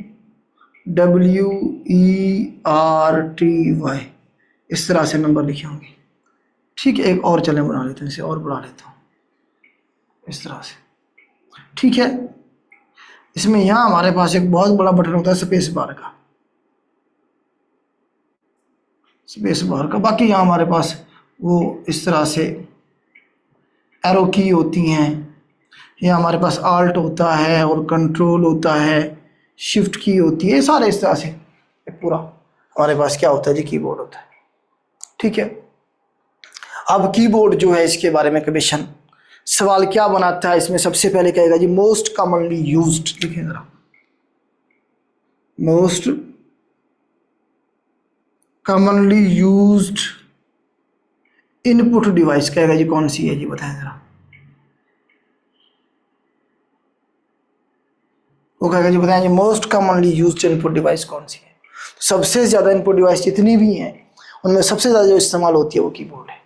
इस तरह से नंबर लिखे होंगे, ठीक है। एक और चलें बना लेते हैं, इसे और बढ़ा लेता हूँ इस तरह से, ठीक है। इसमें यहाँ हमारे पास एक बहुत बड़ा बटन होता है स्पेस बार का, स्पेस बार का। बाकी यहाँ हमारे पास वो इस तरह से एरो की होती हैं। यहाँ हमारे पास आल्ट होता है और कंट्रोल होता है, शिफ्ट की होती है, सारे इस तरह से पूरा हमारे पास क्या होता है जी, कीबोर्ड होता है। ठीक है, अब कीबोर्ड जो है इसके बारे में क्वेश्चन सवाल क्या बनाता है, इसमें सबसे पहले कहेगा जी मोस्ट कॉमनली यूज्ड, देखिए जरा, most commonly used input device कहेगा जी कौन सी है जी, बताएं जरा। वो कहेगा जी बताएं जी most commonly used input device कौन सी है। तो सबसे ज़्यादा इनपुट डिवाइस जितनी भी हैं उनमें सबसे ज़्यादा जो इस्तेमाल होती है वो कीबोर्ड है।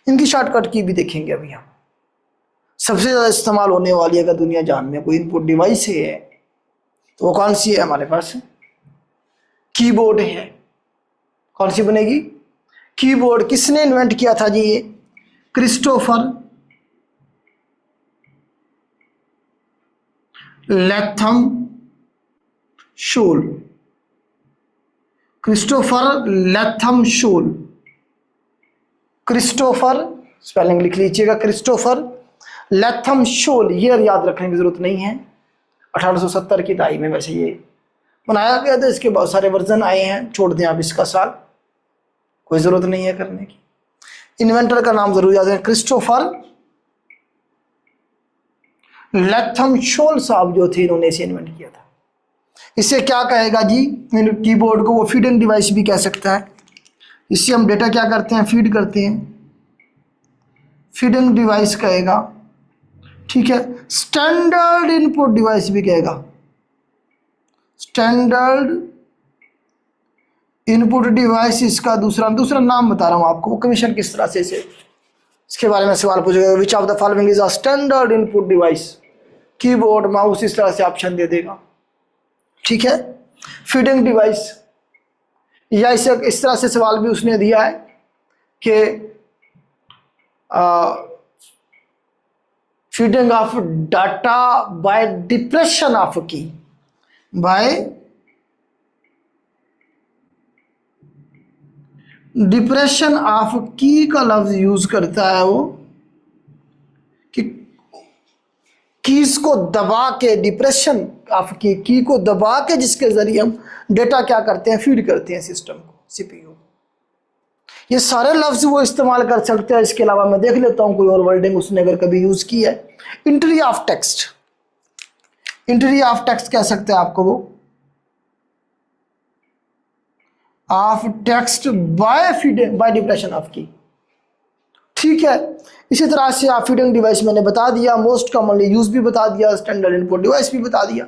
इनकी शॉर्टकट की भी देखेंगे अभी हम। सबसे ज़्यादा इस्तेमाल होने वाली अगर दुनिया जान में कोई इनपुट डिवाइस है तो वो कौन सी है हमारे पास, कीबोर्ड है। कौन सी बनेगी, कीबोर्ड। किसने इन्वेंट किया था जी ये, क्रिस्टोफर लैथम शोल, क्रिस्टोफर लैथम शोल, क्रिस्टोफर स्पेलिंग लिख लीजिएगा, क्रिस्टोफर लैथम शोल, ये याद रखने की जरूरत नहीं है। 1870 की दहाई में वैसे ये बनाया गया था, इसके बहुत सारे वर्जन आए हैं, छोड़ दें आप इसका साल, कोई जरूरत नहीं है करने की। इन्वेंटर का नाम जरूर याद है, क्रिस्टोफर लैथम शोल साहब जो थे, इन्होंने इसे इन्वेंट किया था। इसे क्या कहेगा जी, कीबोर्ड को वो फीडिंग डिवाइस भी कह सकता है। इससे हम डेटा क्या करते हैं, फीड करते हैं, फीडिंग डिवाइस कहेगा। ठीक है, स्टैंडर्ड इनपुट डिवाइस भी कहेगा, स्टैंडर्ड इनपुट डिवाइस इसका दूसरा नाम बता रहा हूं आपको। वो कमीशन किस तरह से इसे इसके बारे में सवाल पूछेगा, which of the following is a standard input device, keyboard mouse इस तरह से ऑप्शन दे देगा। ठीक है, फीडिंग डिवाइस, या इसे इस तरह से सवाल भी उसने दिया है कि feeding of data by depression of की, बाय डिप्रेशन ऑफ की का लफ्ज यूज करता है वो, कि कीज को दबा के, डिप्रेशन ऑफ की को दबा के जिसके जरिए हम डेटा क्या करते हैं, फीड करते हैं सिस्टम को, सीपीयू। ये सारे लफ्ज वो इस्तेमाल कर सकते हैं। इसके अलावा मैं देख लेता हूं कोई और वर्डिंग उसने अगर कभी यूज की है। Entry of text, entry of text कह सकते हैं आपको वो, of text by feeding, by depression of की। ठीक है, इसी तरह से आप फीडिंग डिवाइस मैंने बता दिया, मोस्ट कॉमनली यूज भी बता दिया, स्टैंडर्ड इनपुट डिवाइस भी बता दिया।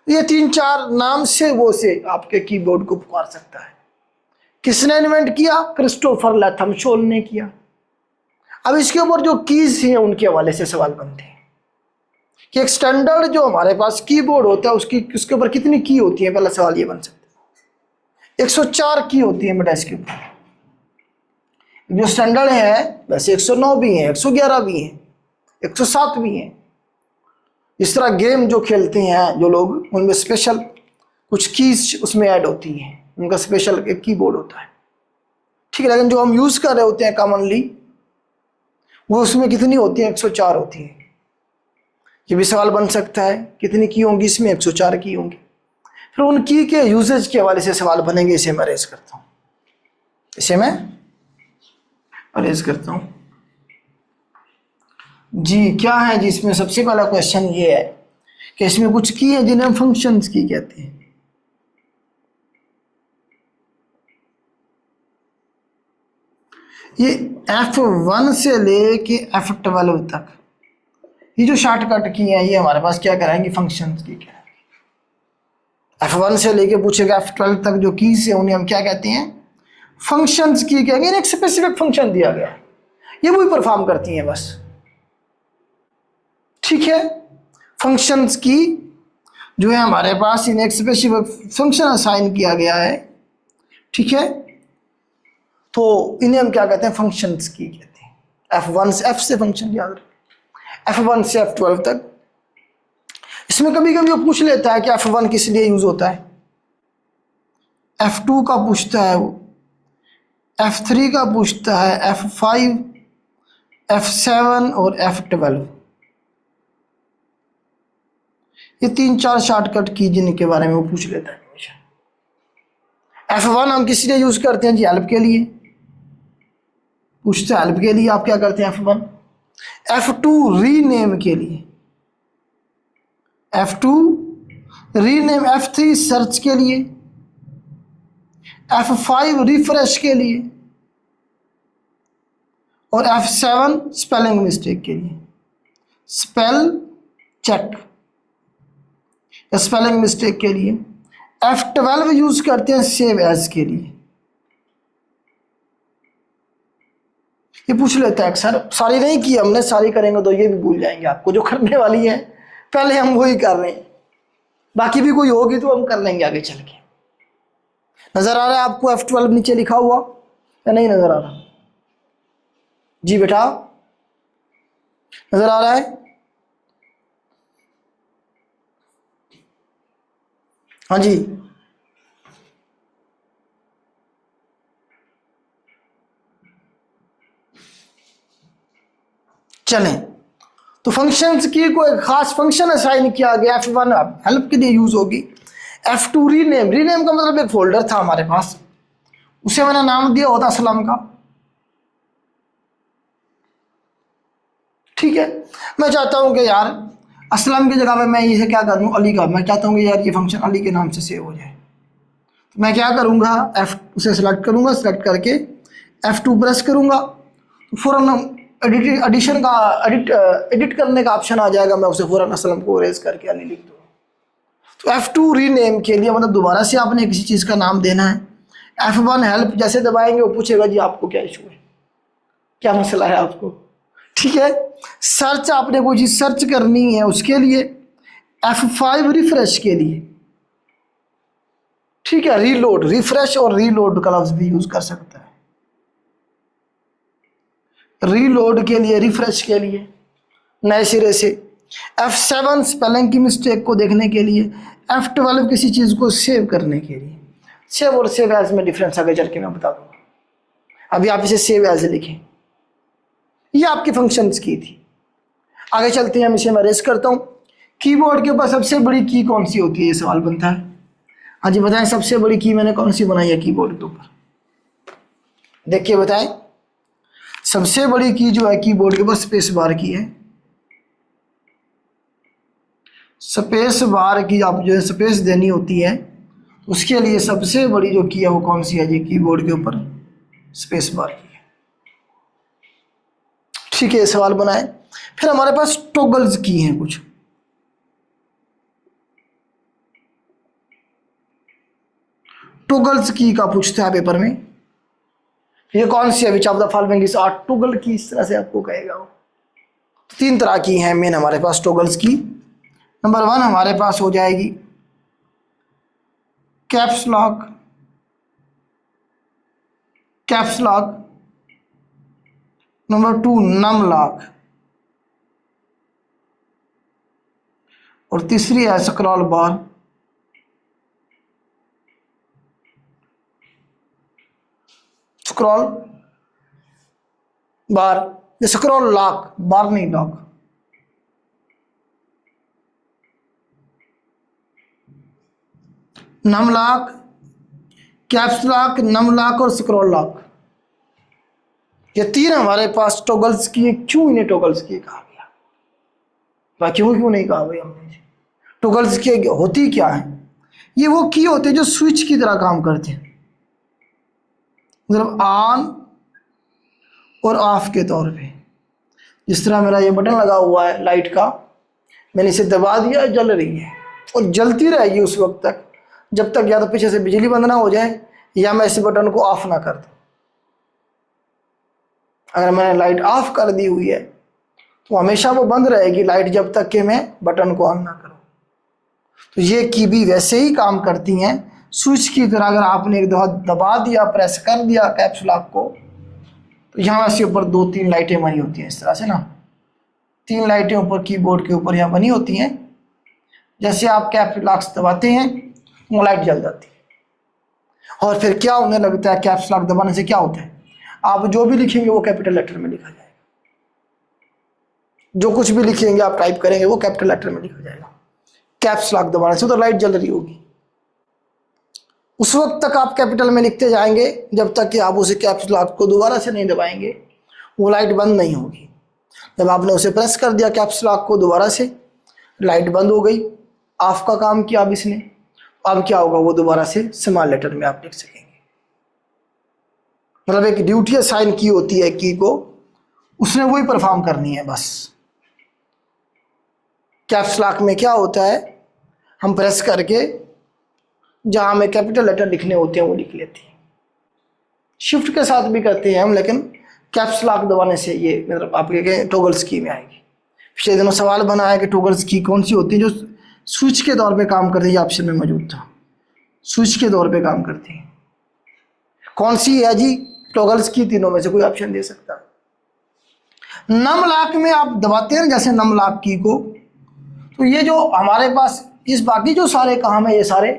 ये 3-4 नाम से वो से आपके कीबोर्ड को पुकार सकता है। किसने इन्वेंट किया, क्रिस्टोफर लैथम शोल ने किया। अब इसके ऊपर जो कीज हैं उनके हवाले से सवाल बनते हैं कि एक स्टैंडर्ड जो हमारे पास कीबोर्ड होता है उसकी, उसके ऊपर कितनी की होती है, पहला सवाल ये बन सकता है। 104 की होती है बेटा इसके ऊपर। जो स्टैंडर्ड है वैसे 109 भी हैं, 111 भी हैं, 107 भी हैं। इस तरह गेम जो खेलते हैं जो लोग, उनमें स्पेशल कुछ कीज उसमें ऐड होती हैं, उनका स्पेशल एक कीबोर्ड होता है। ठीक है, लेकिन जो हम यूज कर रहे होते हैं कॉमनली वो उसमें कितनी होती है, 104 होती है। ये भी सवाल बन सकता है कितनी की होंगी, इसमें 104 की होंगी। फिर उन की के यूजेज के हवाले से सवाल बनेंगे। इसे मैं अरेज करता हूँ, इसे मैं अरेज करता हूँ जी। क्या है जी, इसमें सबसे पहला क्वेश्चन ये है कि इसमें कुछ की है जिन्हें हम फंक्शंस की कहते हैं। ये F1 से लेके F12 तक ये जो शॉर्टकट की है ये हमारे पास क्या कराएंगे, फंक्शंस की क्या। F1 से लेके पूछेगा F12 तक जो कीज है उन्हें हम क्या कहते हैं, फंक्शंस की कहेंगे। एक स्पेसिफिक फंक्शन दिया गया, ये वही परफॉर्म करती हैं बस। ठीक है, फंक्शंस की जो है हमारे पास इन्हें एक स्पेसिफिक फंक्शन असाइन किया गया है। ठीक है, तो इन्हें हम क्या कहते हैं, फंक्शंस की कहते हैं। F1 से F से फंक्शन याद रखें, F1 से F12 तक। इसमें कभी कभी वो पूछ लेता है कि F1 किस लिए यूज होता है, F2 का पूछता है वो, F3 का पूछता है, F5, F7 और F12। ये 3-4 शॉर्टकट की जिनके बारे में वो पूछ लेता है हमेशा। F1 हम किस लिए यूज करते हैं जी? हेल्प के लिए, पूछते हेल्प के लिए आप क्या करते हैं F1। F2 रीनेम के लिए, F2 रीनेम, F3 सर्च के लिए, F5 रिफ्रेश के लिए और F7 स्पेलिंग मिस्टेक के लिए, स्पेल चेक स्पेलिंग मिस्टेक के लिए। F12 यूज करते हैं सेव एज के लिए। ये पूछ लेता है अक्सर, सारी नहीं की हमने, सारी करेंगे तो ये भी भूल जाएंगे आपको, जो करने वाली है पहले हम वही कर रहे हैं, बाकी भी कोई होगी तो हम कर लेंगे आगे चल के। नजर आ रहा है आपको F12 नीचे लिखा हुआ या नहीं नजर आ रहा? जी बेटा नजर आ रहा है? हाँ जी, चलें। तो फंक्शंस की कोई खास फंक्शन असाइन किया गया, F1 हेल्प के लिए यूज होगी। F2 रीनेम, रीनेम का मतलब एक फोल्डर था हमारे पास, उसे मैंने नाम दिया होता असलम का, ठीक है। मैं चाहता हूं कि यार असलम की जगह पे मैं इसे क्या कर दूं, अली का, मैं चाहता हूं कि यार ये फंक्शन अली के नाम से सेव हो जाए। तो मैं क्या करूंगा, उसे सेलेक्ट करूंगा, सेलेक्ट करके F2 प्रेस करूंगा, तो फौरन एडिशन का एडिट करने का ऑप्शन आ जाएगा, मैं उसे फौरन असलम को इरेज करके अली लिख दूंगा। तो F2 रीनेम के लिए मतलब दोबारा से आपने किसी चीज़ का नाम देना है। F1 हेल्प जैसे दबाएंगे वो पूछेगा जी आपको क्या इशू है, क्या मसला है आपको, ठीक है। सर्च, आपने कोई चीज़ सर्च करनी है उसके लिए F5 रिफ्रेश के लिए, ठीक है। रीलोड, रिफ्रेश और रीलोड का लफ्ज भी यूज कर सकता है। रीलोड के लिए, रिफ्रेश के लिए नए सिरे से। F7 स्पेलिंग की मिस्टेक को देखने के लिए। F12 किसी चीज़ को सेव करने के लिए। सेव और सेव एज में डिफरेंस आगे चल के मैं बता दूंगा, अभी आप इसे सेव एज लिखें। ये आपकी फंक्शंस की थी। आगे चलते हैं, हम इसे मैं रेस करता हूँ। कीबोर्ड के ऊपर सबसे बड़ी की कौन सी होती है, ये सवाल बनता है। हाँ जी बताएं, सबसे बड़ी की मैंने कौन सी बनाई है कीबोर्ड के ऊपर, देखिए बताएं। सबसे बड़ी की जो है कीबोर्ड के ऊपर स्पेस बार की है। स्पेस बार की आप जो है स्पेस देनी होती है, उसके लिए सबसे बड़ी जो की है वो कौन सी है जी, कीबोर्ड के ऊपर स्पेस बार की है, ठीक है। सवाल बनाए। फिर हमारे पास टॉगल्स की हैं कुछ, टॉगल्स की का पूछता है पेपर में, ये कौन सी है, which of the following is toggle की, इस तरह से आपको कहेगा वो। 3 तरह की हैं मेन हमारे पास टॉगल्स की। नंबर 1 हमारे पास हो जाएगी caps lock, caps lock. Number 2 num lock, और तीसरी है scroll bar. Scroll bar, scroll lock, bar नहीं lock. Num lock, caps lock, num lock और स्क्रॉल लॉक, ये 3 हमारे पास टॉगल्स की। क्यों इन्हें टॉगल्स की कहा गया, क्यों नहीं कहा भाई हमने। टॉगल्स की होती क्या है, ये वो की होते हैं जो स्विच की तरह काम करते हैं, मतलब ऑन और ऑफ के तौर पे। जिस तरह मेरा ये बटन लगा हुआ है लाइट का, मैंने इसे दबा दिया, जल रही है और जलती रहेगी उस वक्त तक जब तक या तो पीछे से बिजली बंद ना हो जाए या मैं इस बटन को ऑफ ना कर दूं। अगर मैंने लाइट ऑफ कर दी हुई है तो हमेशा वो बंद रहेगी लाइट जब तक कि मैं बटन को ऑन ना करूं। तो ये की भी वैसे ही काम करती हैं स्विच की तरह। अगर आपने एक दफा दबा दिया, प्रेस कर दिया कैप्स लॉक को, तो यहाँ से ऊपर 2-3 लाइटें बनी होती हैं इस तरह से ना, 3 लाइटें ऊपर कीबोर्ड के ऊपर यहाँ बनी होती हैं। जैसे आप कैप्स लॉक दबाते हैं वो लाइट जल जाती है। और फिर क्या होने लगता है, कैप्स लॉक दबाने से क्या होता है, आप जो भी लिखेंगे वो कैपिटल लेटर में लिखा जाएगा। जो कुछ भी लिखेंगे आप टाइप करेंगे वो कैपिटल लेटर में लिखा जाएगा। कैप्स लॉक दबाने से तो लाइट जल रही होगी। उस वक्त तक आप कैपिटल में लिखते जाएंगे जब तक कि आप उसे कैप्स लॉक को दोबारा से नहीं दबाएंगे, वो लाइट बंद नहीं होगी। जब आपने उसे प्रेस कर दिया कैप्स लॉक को दोबारा से, लाइट बंद हो गई, ऑफ का काम किया अब इसने, अब क्या होगा, वो दोबारा से स्मॉल लेटर में आप लिख सकेंगे। मतलब एक ड्यूटी असाइन की होती है की को, उसने वही परफॉर्म करनी है बस। कैप्स लॉक में क्या होता है, हम प्रेस करके जहां हमें कैपिटल लेटर लिखने होते हैं वो लिख लेते हैं। शिफ्ट के साथ भी करते हैं हम, लेकिन कैप्स लॉक दबाने से ये मतलब आपके टॉगल्स की में आएगी। पिछले दिनों सवाल बना है कि टॉगल्स की कौन सी होती है जो स्विच के तौर पे काम करती है, ये ऑप्शन में मौजूद था। स्विच के तौर पे काम करती है, कौन सी है जी, टॉगल्स की तीनों में से कोई ऑप्शन दे सकता। नम लॉक में आप दबाते हैं जैसे नम लॉक की को, तो ये जो हमारे पास इस बाकी जो सारे काम है ये सारे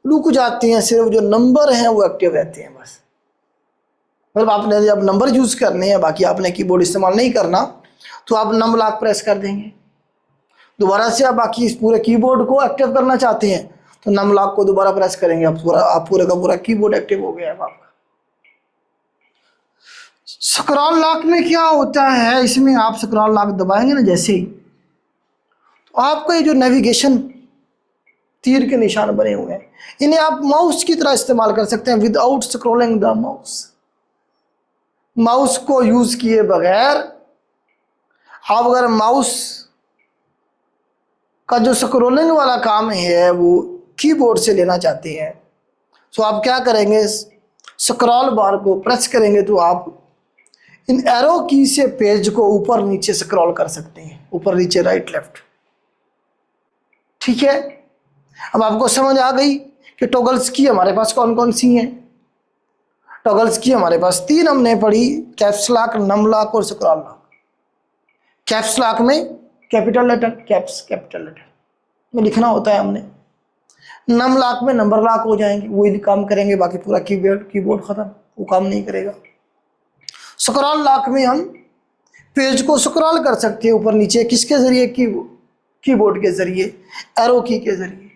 रुक जाते हैं, सिर्फ जो नंबर हैं वो एक्टिव रहते हैं बस। मतलब आपने जब नंबर यूज करने हैं, बाकी आपने कीबोर्ड इस्तेमाल नहीं करना, तो आप नम लॉक प्रेस कर देंगे। दोबारा से आप बाकी इस पूरे कीबोर्ड को एक्टिव करना चाहते हैं तो नम लॉक को दोबारा प्रेस करेंगे, आप पूरे का पूरा कीबोर्ड एक्टिव हो गया है आपका। स्क्रॉल लॉक में क्या होता है, इसमें आप स्क्रॉल लॉक दबाएंगे ना जैसे ही, तो आपका ये जो नेविगेशन तीर के निशान बने हुए हैं, इन्हें आप माउस की तरह इस्तेमाल कर सकते हैं without scrolling the mouse. Mouse को यूज किए बगैर आप अगर माउस का जो स्क्रॉलिंग वाला काम है वो कीबोर्ड से लेना चाहते हैं, तो आप क्या करेंगे, स्क्रॉल बार को प्रेस करेंगे तो आप इन एरो की से पेज को ऊपर नीचे स्क्रॉल कर सकते हैं, ऊपर नीचे राइट लेफ्ट। ठीक है, अब आपको समझ आ गई कि टॉगल्स की हमारे पास कौन कौन सी हैं। टॉगल्स की हमारे पास तीन हमने पढ़ी, कैप्स लॉक, नम लॉक और स्क्रॉल लॉक। कैप्स लॉक में capital letter, caps capital letter में लिखना होता है हमने। नम लॉक में नंबर लॉक हो जाएंगे, वही काम करेंगे, बाकी पूरा कीबोर्ड खत्म, वो काम नहीं करेगा। स्क्रॉल लॉक में हम पेज को स्क्रॉल कर सकते हैं ऊपर नीचे, किसके जरिए, कीबोर्ड के जरिए, एरो की के जरिए।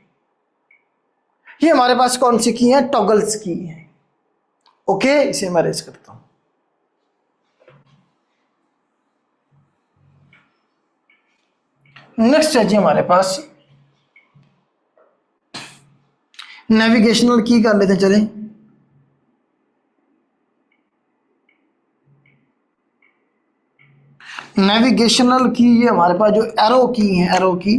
ये हमारे पास कौन सी की है, टॉगल्स की है। ओके, इसे मैं रेज करता हूं। नेक्स्ट है जी हमारे पास नेविगेशनल की कर लेते चलें। नेविगेशनल की ये हमारे पास जो एरो की है, एरो की,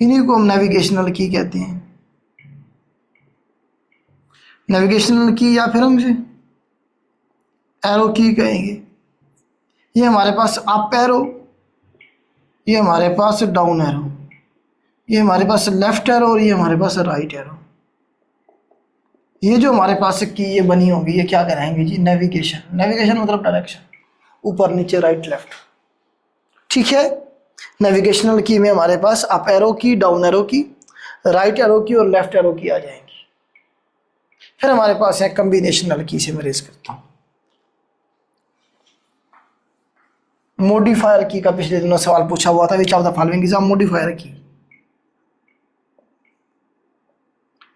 इन्हीं को हम नेविगेशनल की कहते हैं। नेविगेशनल की या फिर हम इसे एरो की कहेंगे। ये हमारे पास अप एरो, ये हमारे पास डाउन एरो, ये हमारे पास लेफ्ट एरो और ये हमारे पास राइट एरो। ये जो हमारे पास की ये बनी होगी ये क्या कराएंगे जी, नेविगेशन। नेविगेशन मतलब डायरेक्शन, ऊपर नीचे राइट लेफ्ट। ठीक है, नेविगेशनल की में हमारे पास अप एरो की, डाउन एरो की, राइट एरो की और लेफ्ट एरो की आ जाएंगी। फिर हमारे पास है कॉम्बिनेशनल की, से मैं रेज करता हूं। मॉडिफायर की का पिछले दिनों सवाल पूछा हुआ था, which of the following is a modifier की।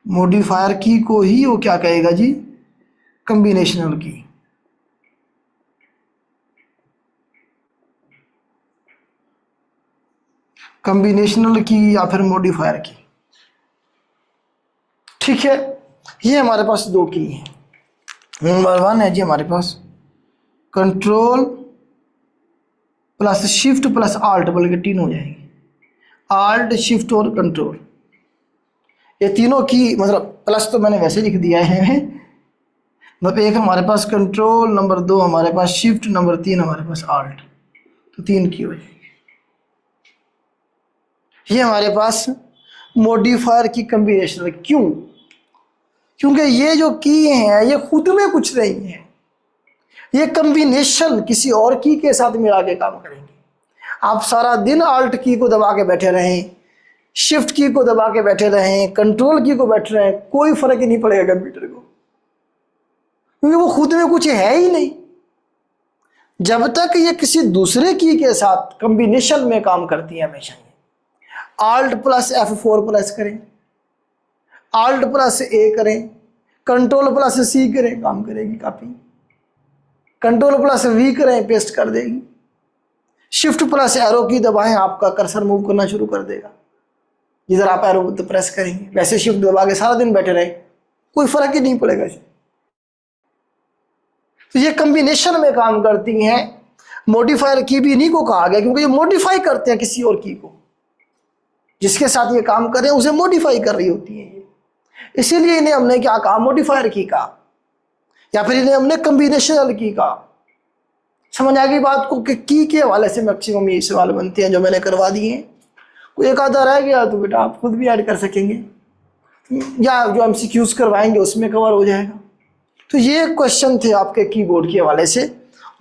मॉडिफायर की को ही वो क्या कहेगा जी, कॉम्बिनेशनल की। कॉम्बिनेशनल की या फिर मॉडिफायर की। ठीक है, ये हमारे पास दो की है। नंबर वन है जी हमारे पास control plus shift plus alt, बल्कि तीन हो जाएंगे, आल्ट शिफ्ट और कंट्रोल। ये तीनों की मतलब प्लस तो मैंने वैसे लिख दिया है, मतलब एक हमारे पास कंट्रोल, नंबर दो हमारे पास शिफ्ट, नंबर तीन हमारे पास आल्ट, तो तीन की हो जाएगी। ये हमारे पास मॉडिफायर की कॉम्बिनेशन। क्यों? क्योंकि ये जो की हैं ये खुद में कुछ नहीं है, ये कॉम्बिनेशन किसी और की के साथ मिला के काम करेंगे। आप सारा दिन आल्ट की को दबा के बैठे रहें, शिफ्ट की को दबा के बैठे रहें, कंट्रोल की को बैठे रहें, कोई फर्क ही नहीं पड़ेगा कंप्यूटर को, क्योंकि वो खुद में कुछ है ही नहीं। जब तक ये किसी दूसरे की के साथ कॉम्बिनेशन में काम करती है हमेशा, Alt प्लस F4 प्रेस करें, Alt प्लस A करें, कंट्रोल प्लस C करें, काम करेगी कॉपी, कंट्रोल प्लस V करें, पेस्ट कर देगी, शिफ्ट प्लस एरो की दबाएं, आपका कर्सर मूव करना शुरू कर देगा। जिधर आप एरो तो प्रेस करेंगे, वैसे शिफ्ट दबा के सारा दिन बैठे रहे, कोई फर्क ही नहीं पड़ेगा इसे। तो ये कॉम्बिनेशन में काम करती हैं। मॉडिफायर की भी इन्हीं को कहा गया, क्योंकि ये मॉडिफाई करते हैं किसी और की को, जिसके साथ ये काम कर रहे हैं उसे मॉडिफाई कर रही होती है ये, इसीलिए इन्हें हमने क्या कहा, मॉडिफायर की कहा, या फिर इन्हें हमने कॉम्बिनेशनल की कहा। समझ आ गई बात को कि की के हवाले से मैक्सिमम ये सवाल बनते हैं जो मैंने करवा दिए हैं। कोई एक आधा रह गया तो बेटा आप खुद भी ऐड कर सकेंगे, या जो एमसीक्यूज करवाएंगे उसमें कवर हो जाएगा। तो ये क्वेश्चन थे आपके कीबोर्ड के हवाले से।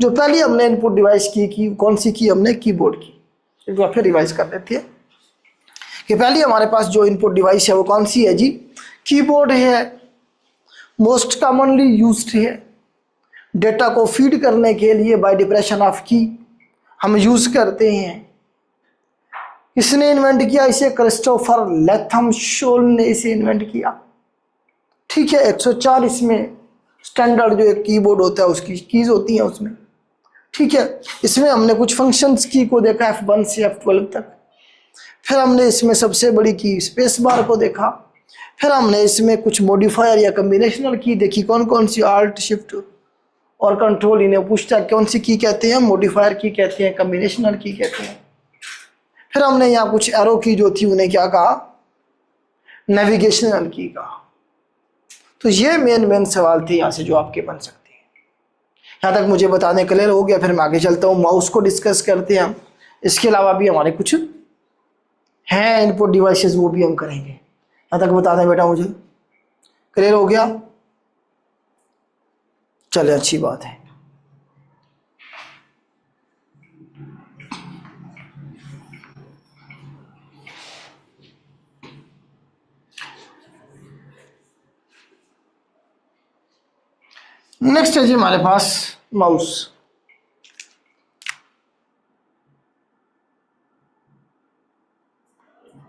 जो पहली हमने इनपुट डिवाइस की कौन सी की, हमने कीबोर्ड की। एक बार फिर रिवाइज कर लेते हैं कि पहली हमारे पास जो इनपुट डिवाइस है वो कौन सी है जी, कीबोर्ड है। मोस्ट कॉमनली यूज्ड है, डेटा को फीड करने के लिए बाय डिप्रेशन ऑफ की हम यूज करते हैं। किसने इन्वेंट किया इसे, क्रिस्टोफर लेथम शोल ने इसे इन्वेंट किया। ठीक है, 104 इसमें स्टैंडर्ड जो एक कीबोर्ड होता है उसकी कीज होती हैं उसमें। ठीक है, इसमें हमने कुछ फंक्शंस की को देखा F1 से F12 तक, फिर हमने इसमें सबसे बड़ी की स्पेस बार को देखा, फिर हमने इसमें कुछ मॉडिफायर या कॉम्बिनेशनल की देखी, कौन कौन सी, आल्ट शिफ्ट और कंट्रोल। इन्हें पूछता है कौन सी की कहते हैं, मॉडिफायर की कहते हैं, कॉम्बिनेशनल की कहते हैं। फिर हमने यहाँ कुछ एरो की जो थी उन्हें क्या कहा, नेविगेशनल की कहा। तो ये मेन सवाल थे यहाँ से जो आपके बन सकते हैं। यहाँ तक मुझे बताने क्लियर हो गया। फिर मैं आगे चलता हूँ, माउस को डिस्कस करते हैं हम। इसके अलावा भी हमारे कुछ हैं इनपुट डिवाइसेस, वो भी हम करेंगे। यहाँ तक बता दें बेटा, मुझे क्लियर हो गया? चले, अच्छी बात है। नेक्स्ट है जी हमारे पास mouse.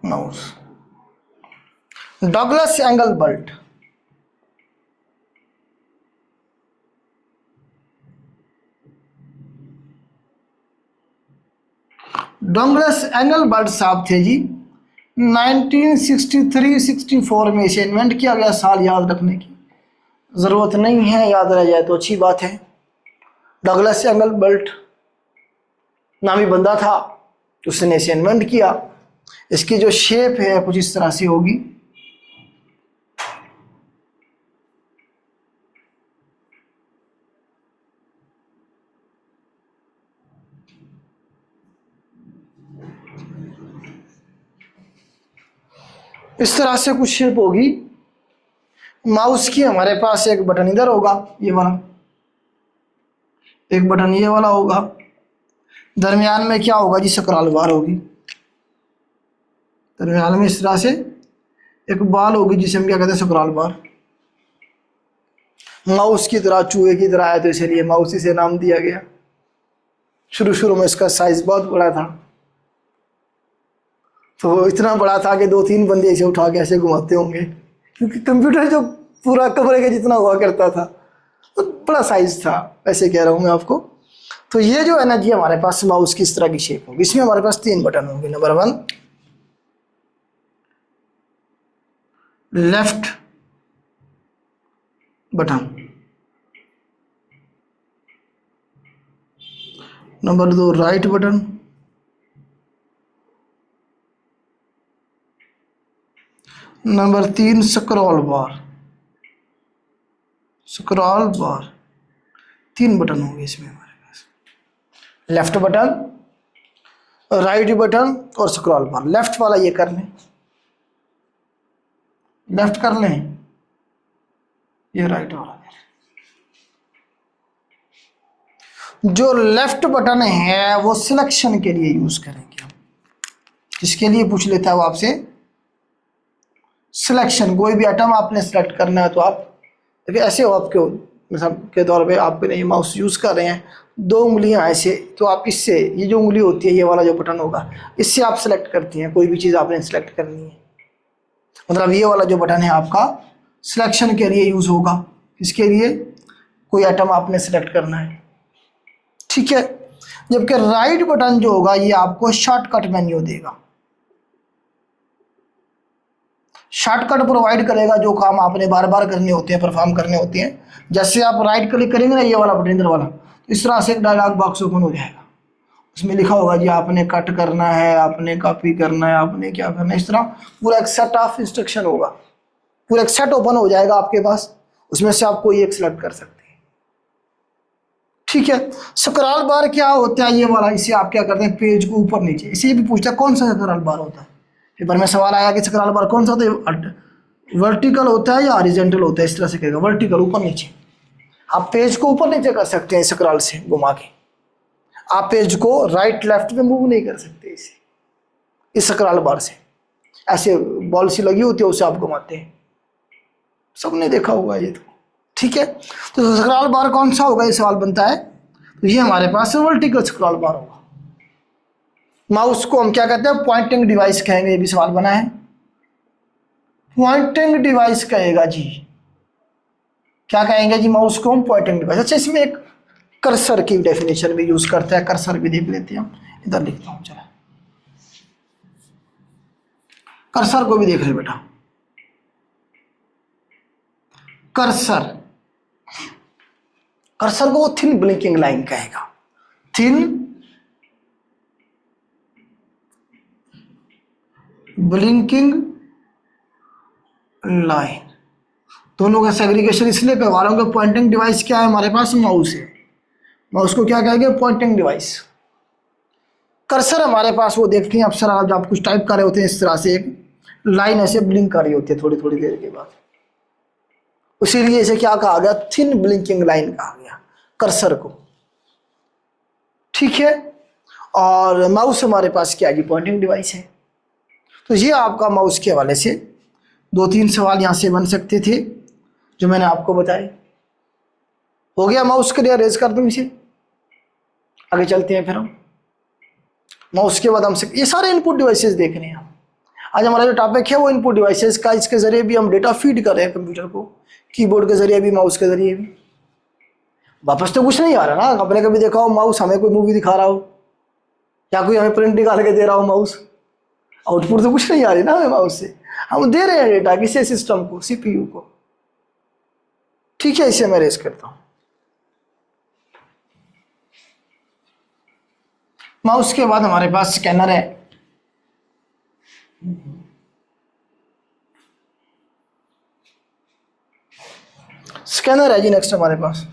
Mouse Douglas Engelbart, Douglas Engelbart साहब थे जी। 1963-64 में इसे इन्वेंट किया गया। साल याद रखने की ज़रूरत नहीं है, याद रह जाए तो अच्छी बात है। डगलस एंगलबर्ट नामी बंदा था, उसने इसे इन्वेंट किया। इसकी जो शेप है कुछ इस तरह से होगी। इस तरह से कुछ शेप होगी माउस की। हमारे पास एक बटन इधर होगा, ये वाला, एक बटन ये वाला होगा। दरमियान में क्या होगा जी, स्क्रॉल बार होगी। दरमियान में इस तरह से एक बाल होगी जिसे हम क्या कहते हैं, स्क्रॉल बार। माउस की तरह, चूहे की तरह है तो इसलिए माउस इसे नाम दिया गया। शुरू में इसका साइज बहुत बड़ा था, तो वो इतना बड़ा था कि 2-3 बंदे इसे उठा के ऐसे घुमाते होंगे, क्योंकि कंप्यूटर जो पूरा कमरे के जितना हुआ करता था, तो बड़ा साइज था, ऐसे कह रहा हूँ मैं आपको। तो ये जो है ना जी हमारे पास माउस की इस तरह की शेप होगी। इसमें हमारे पास 3 बटन होंगे। Number 1 left button, number 2 right button, number 3 scroll bar. Scroll बार 3 बटन होंगे इसमें हमारे पास, लेफ्ट बटन, राइट बटन और स्क्रॉल बार। लेफ्ट वाला ये कर लें, लेफ्ट कर लें, ये राइट वाला। जो लेफ्ट बटन है वो सिलेक्शन के लिए यूज करेंगे हम। किसके लिए पूछ लेता है वो आपसे, सिलेक्शन। कोई भी आइटम आपने सेलेक्ट करना है तो आप देखिए ऐसे हो, आपके मिसाल के तौर पे आप ये माउस यूज कर रहे हैं दो उंगलियां ऐसे, तो आप इससे, ये जो उंगली होती है, ये वाला जो बटन होगा, इससे आप सेलेक्ट करती हैं कोई भी चीज़ आपने सेलेक्ट करनी है। मतलब ये वाला जो बटन है आपका सिलेक्शन के लिए यूज़ होगा, इसके लिए कोई आइटम आपने सेलेक्ट करना है, ठीक है। जबकि राइट बटन जो होगा ये आपको शॉर्टकट मेन्यू देगा, शॉर्टकट प्रोवाइड करेगा, जो काम आपने बार बार करने होते हैं, परफॉर्म करने होते हैं। जैसे आप राइट क्लिक करेंगे ना, ये वाला बटन इधर वाला, तो इस तरह से एक डायलॉग बॉक्स ओपन हो जाएगा, उसमें लिखा होगा जी आपने कट करना है, आपने कॉपी करना है, आपने क्या करना है, इस तरह पूरा एक सेट ऑफ इंस्ट्रक्शन होगा, पूरा एक सेट ओपन हो जाएगा आपके पास, उसमें से आप कोई एक सिलेक्ट कर सकते हैं, ठीक है। स्क्रॉल बार क्या होता है, ये वाला, इसे आप क्या करते हैं, पेज को ऊपर नीचे, इसे भी पूछता है कौन सा स्क्रॉल बार होता है, पेपर में सवाल आया कि स्क्रॉल बार कौन सा होता है, वर्टिकल होता है या हॉरिजॉन्टल होता है, इस तरह से कहेगा, वर्टिकल ऊपर नीचे। आप पेज को ऊपर नीचे कर सकते हैं स्क्रॉल से घुमा के, आप पेज को राइट लेफ्ट में मूव नहीं कर सकते इसे, इस स्क्रॉल बार से। ऐसे बॉल सी लगी होती है, उसे आप घुमाते हैं, सबने देखा होगा ये तो, ठीक है। तो स्क्रॉल बार कौन सा होगा, ये सवाल बनता है, तो ये हमारे पास वर्टिकल स्क्रॉल बार होगा। माउस को हम क्या कहते हैं, पॉइंटिंग डिवाइस कहेंगे, ये भी सवाल बना है, पॉइंटिंग डिवाइस कहेगा जी, क्या कहेंगे जी, माउस को हम पॉइंटिंग डिवाइस। अच्छा, इसमें एक कर्सर की डेफिनेशन भी यूज करता है, कर्सर भी देख लेते हैं हम, इधर लिखता हूं, चला कर्सर को भी देख ले बेटा। कर्सर, कर्सर को थिन ब्लिंकिंग लाइन कहेगा, थिन ब्लिंकिंग लाइन। दोनों का सेग्रीगेशन इसलिए करवा रहा हूं कि पॉइंटिंग डिवाइस क्या है हमारे पास, माउस है, माउस को क्या कहेंगे, पॉइंटिंग डिवाइस। कर्सर हमारे पास वो देखते हैं अक्सर आप जब कुछ टाइप कर रहे होते हैं, इस तरह से एक लाइन ऐसे ब्लिंक कर रही होती है थोड़ी थोड़ी देर के बाद, इसीलिए इसे क्या कहा गया, थिन ब्लिंकिंग लाइन कहा गया कर्सर को, ठीक है। और माउस हमारे पास क्या है, पॉइंटिंग डिवाइस है। तो ये आपका माउस के हवाले से दो तीन सवाल यहाँ से बन सकते थे जो मैंने आपको बताए। हो गया माउस क्लियर, रेज कर दूं इसे, आगे चलते हैं फिर हम। माउस के बाद हम ये सारे इनपुट डिवाइसेस देख रहे हैं। आज हमारा जो टॉपिक है वो इनपुट डिवाइसेस का, इसके जरिए भी हम डेटा फीड कर रहे हैं कंप्यूटर को, कीबोर्ड के जरिए भी, माउस के जरिए भी। वापस तो कुछ नहीं आ रहा ना, आपने कभी देखा हो माउस हमें कोई मूवी दिखा रहा हो या कोई हमें प्रिंट निकाल के दे रहा हो माउस, आउटपुट तो कुछ नहीं आ रही ना हमें माउस से, हम दे रहे हैं डेटा किसी सिस्टम को, सीपीयू को, ठीक है। इसे मैं रेस करता हूं। माउस के बाद हमारे पास स्कैनर है, स्कैनर है जी नेक्स्ट हमारे पास,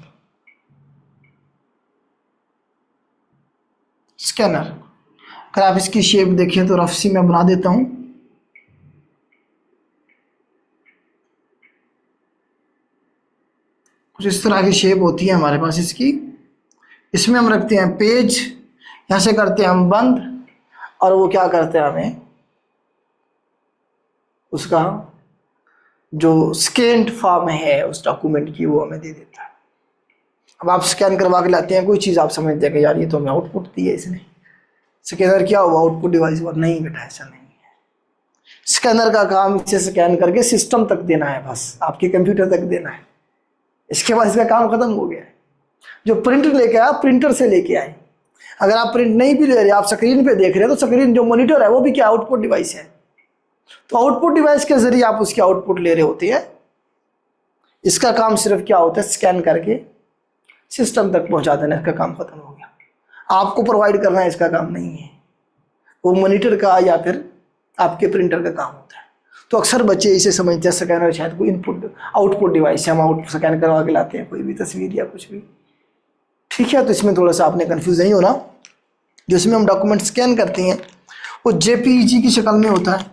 स्कैनर। अगर आप इसकी शेप देखें तो रफ सी मैं बना देता हूं, कुछ इस तरह की शेप होती है हमारे पास इसकी। इसमें हम रखते हैं पेज, यहां से करते हैं हम बंद, और वो क्या करते हैं, हमें उसका जो स्कैन्ड फॉर्म है उस डॉक्यूमेंट की वो हमें दे देता है। अब आप स्कैन करवा के लाते हैं कोई चीज़, आप समझते हैं कि यार ये तो हमें आउटपुट दी है इसने, स्कैनर क्या हुआ, आउटपुट डिवाइस हुआ, नहीं बेटा ऐसा नहीं है। स्कैनर का काम इसे स्कैन करके सिस्टम तक देना है, बस आपके कंप्यूटर तक देना है, इसके बाद इसका काम खत्म हो गया है। जो प्रिंट लेके आया, प्रिंटर से लेके आए, अगर आप प्रिंट नहीं भी ले रहे, आप स्क्रीन पे देख रहे हैं, तो स्क्रीन जो मॉनिटर है वो भी क्या, आउटपुट डिवाइस है। तो आउटपुट डिवाइस के जरिए आप उसके आउटपुट ले रहे होते हैं, इसका काम सिर्फ क्या होता है, स्कैन करके सिस्टम तक पहुंचा देना, इसका काम खत्म हो गया। आपको प्रोवाइड करना है, इसका काम नहीं है, वो मॉनिटर का या फिर आपके प्रिंटर का काम होता है। तो अक्सर बच्चे इसे समझते हैं स्कैनर शायद कोई इनपुट आउटपुट डिवाइस है, हम आउटपुट स्कैन करवा के लाते हैं कोई भी तस्वीर या कुछ भी, ठीक है। तो इसमें थोड़ा सा आपने कंफ्यूज नहीं होना, जो इसमें हम डॉक्यूमेंट स्कैन करते हैं वो जेपीईजी की शक्ल में होता है,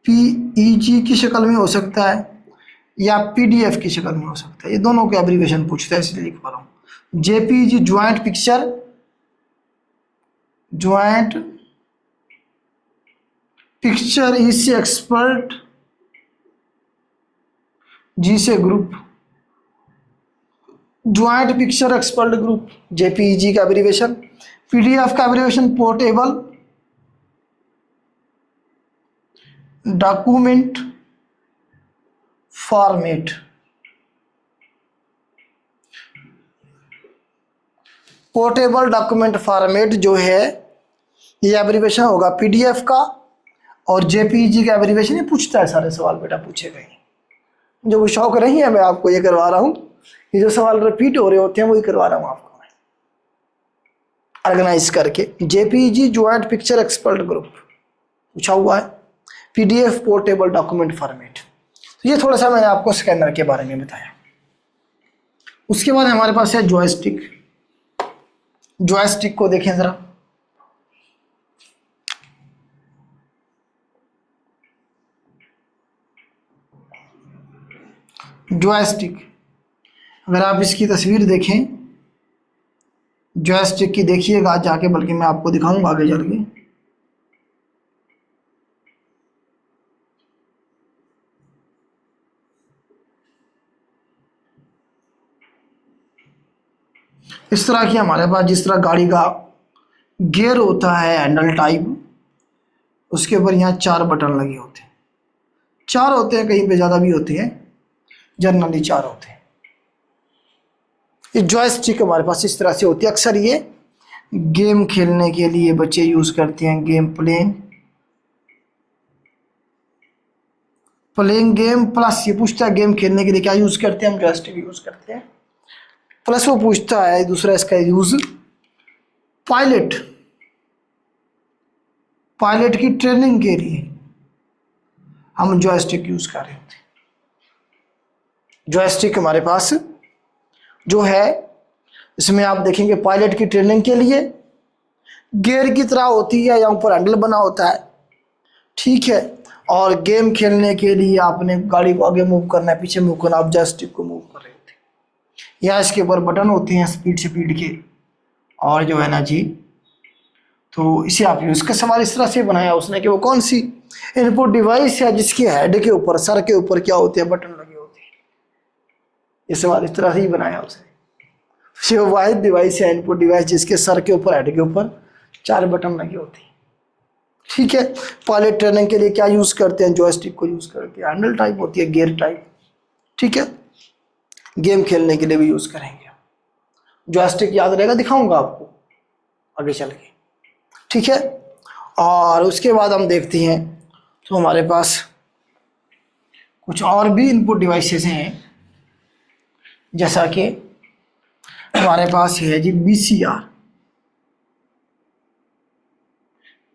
जेपीईजी की शक्ल में हो सकता है या पीडीएफ की शक्ल में हो सकता है, ये दोनों के एब्रीविएशन पूछता है इसलिए लिख पा रहा हूँ। JPEG joint picture, joint picture is expert जी से group, joint picture expert group, JPEG का एब्रीवेशन, पीडीएफ का abbreviation portable document format. Portable document format जो है ये एब्रीवेशन होगा पीडीएफ का, और जेपीईजी का एब्रीवेशन। ये पूछता है सारे सवाल बेटा पूछे गए, जो शौक नहीं है मैं आपको ये करवा रहा हूँ, ये जो सवाल रिपीट हो रहे होते हैं वही करवा रहा हूँ आपको मैं ऑर्गेनाइज करके। JPEG joint picture expert group पूछा हुआ है, पीडीएफ पोर्टेबल डॉक्यूमेंट फॉर्मेट। तो ये थोड़ा सा मैंने आपको स्कैनर के बारे में बताया। उसके बाद हमारे पास है जॉयस्टिक। जॉयस्टिक को देखें जरा, जॉयस्टिक अगर आप इसकी तस्वीर देखें, जॉयस्टिक की देखिएगा आज जाके, बल्कि मैं आपको दिखाऊंगा आगे चल के। इस तरह की हमारे पास, जिस तरह गाड़ी का गियर होता है हैंडल टाइप, उसके ऊपर यहाँ 4 बटन लगे होते हैं। 4 होते हैं, कहीं पे ज़्यादा भी होते हैं, जनरली 4 होते हैं। ये जॉयस्टिक हमारे पास इस तरह से होती है। अक्सर ये गेम खेलने के लिए बच्चे यूज़ करते हैं, गेम प्लेइंग गेम प्लस ये पूछता है गेम खेलने के लिए क्या यूज़ करते हैं, हम जॉयस्टिक यूज़ करते हैं। प्लस वो पूछता है दूसरा इसका यूज़ पायलट की ट्रेनिंग के लिए हम जॉयस्टिक यूज़ कर रहे होते हैं। जॉयस्टिक हमारे पास जो है इसमें आप देखेंगे पायलट की ट्रेनिंग के लिए गियर की तरह होती है, यहाँ ऊपर हैंडल बना होता है, ठीक है। और गेम खेलने के लिए आपने गाड़ी को आगे मूव करना है, पीछे मूव करना, आप जॉयस्टिक को मूव कर रहे होते हैं। यहाँ इसके ऊपर बटन होते हैं स्पीड के, और जो है ना जी, तो इसे आप यूज़ का सवाल इस तरह से बनाया उसने कि वो कौन सी इनपुट डिवाइस है जिसके हेड के ऊपर, सर के ऊपर क्या होते हैं, बटन लगे होते हैं। ये सवाल इस तरह से ही बनाया उसने। वो वाहिद डिवाइस है, इनपुट डिवाइस, जिसके सर के ऊपर, हेड के ऊपर 4 बटन लगे होते हैं, ठीक है। पायलट ट्रेनिंग के लिए क्या यूज़ करते हैं, जॉयस्टिक को यूज़ करके। हैंडल टाइप होती है, गियर टाइप, ठीक है। गेम खेलने के लिए भी यूज़ करेंगे। जॉयस्टिक याद रहेगा, दिखाऊंगा आपको आगे चल के, ठीक है। और उसके बाद हम देखते हैं तो हमारे पास कुछ और भी इनपुट डिवाइसेस हैं, जैसा कि हमारे पास है जी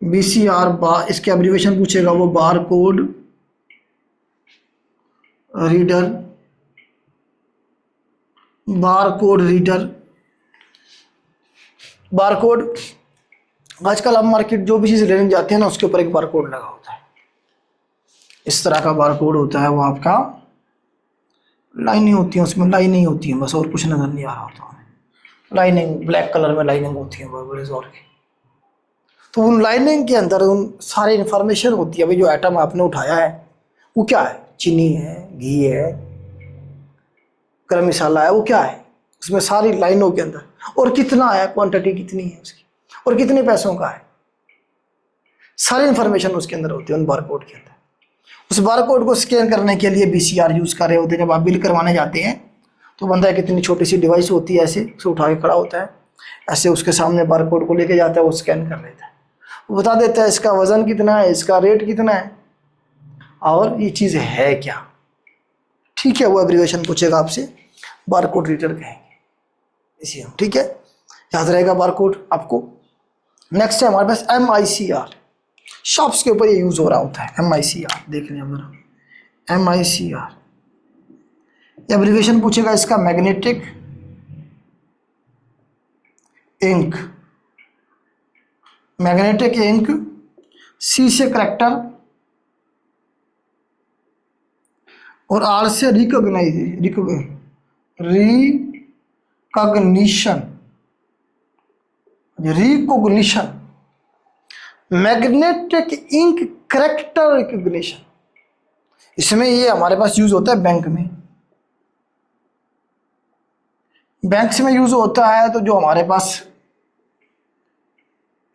बीसीआर इसके एब्रीवेशन पूछेगा वो बार कोड रीडर, बारकोड। आजकल हम मार्केट जो भी चीज़ लेने जाते हैं ना, उसके ऊपर एक बारकोड लगा होता है। इस तरह का बारकोड होता है, वो आपका लाइनिंग होती है, उसमें लाइनिंग होती है बस, और कुछ नजर नहीं आ रहा होता है। लाइनिंग ब्लैक कलर में लाइनिंग होती है बड़े जोर की। तो उन लाइनिंग के अंदर उन सारी इंफॉर्मेशन होती है। भाई जो आइटम आपने उठाया है वो क्या है, चीनी है, घी है, गरम मसाला है, वो क्या है, उसमें सारी लाइनों के अंदर, और कितना है, क्वांटिटी कितनी है उसकी, और कितने पैसों का है, सारी इंफॉर्मेशन उसके अंदर होती है उन बारकोड के अंदर। उस बारकोड को स्कैन करने के लिए बीसीआर यूज़ कर रहे होते हैं। जब आप बिल करवाने जाते हैं तो बंदा कितनी छोटी सी डिवाइस होती है, ऐसे उसे उठा के खड़ा होता है, ऐसे उसके सामने बारकोड को लेके जाता है, वो स्कैन कर लेता है, वो बता देता है इसका वज़न कितना है, इसका रेट कितना है, और ये चीज़ है क्या, ठीक है। वो एब्रीवेशन पूछेगा आपसे, बारकोड रीडर कहेंगे इसे हम, ठीक है। याद रहेगा बारकोड आपको। नेक्स्ट है हमारे पास MICR। शॉप्स के ऊपर ये यूज़ हो रहा होता है MICR, देख लें जरा। MICR एब्रीवेशन पूछेगा इसका, magnetic ink, magnetic ink, C से करेक्टर, और R से recognition, magnetic ink character recognition. इसमें ये हमारे पास यूज होता है बैंक में। बैंक में यूज होता है तो जो हमारे पास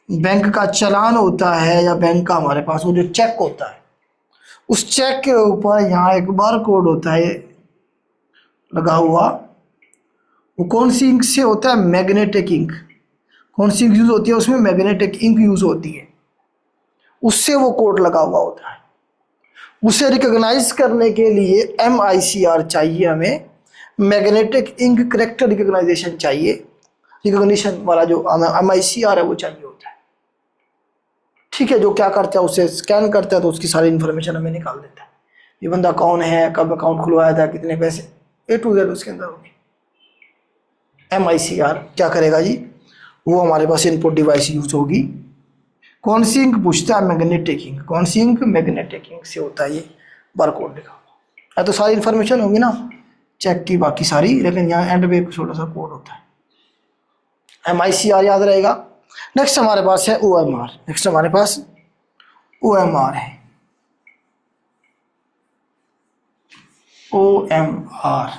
बैंक का चालान होता है या बैंक का हमारे पास वो जो चेक होता है, उस चेक के ऊपर यहाँ एक बार कोड होता है लगा हुआ। वो कौन सी इंक से होता है? Magnetic ink. कौन सी इंक यूज होती है उसमें? मैग्नेटिक इंक यूज होती है, उससे वो कोड लगा हुआ होता है। उसे रिकॉग्नाइज करने के लिए MICR चाहिए हमें, मैग्नेटिक इंक करेक्टर रिकॉग्नाइजेशन चाहिए, रिकॉग्निशन वाला जो MICR है वो चाहिए होता है। ठीक है, जो क्या करता है उसे स्कैन करता है तो उसकी सारी इन्फॉर्मेशन हमें निकाल देता है, ये बंदा कौन है, कब अकाउंट खुलवाया था, कितने पैसे, A to Z उसके अंदर होगी। MICR क्या करेगा जी? वो हमारे पास इनपुट डिवाइस यूज होगी। कौन सी इंक पूछता है? Magnetic ink. कौन सी इंक? मैग्नेटिक इंक से होता है ये बारकोड लिखा हुआ। तो सारी इन्फॉर्मेशन होगी ना चेक की, बाकी सारी, लेकिन यहाँ एंड पे एक छोटा सा कोड होता है। MICR याद रहेगा। नेक्स्ट हमारे पास है OMR। नेक्स्ट हमारे पास OMR है। OMR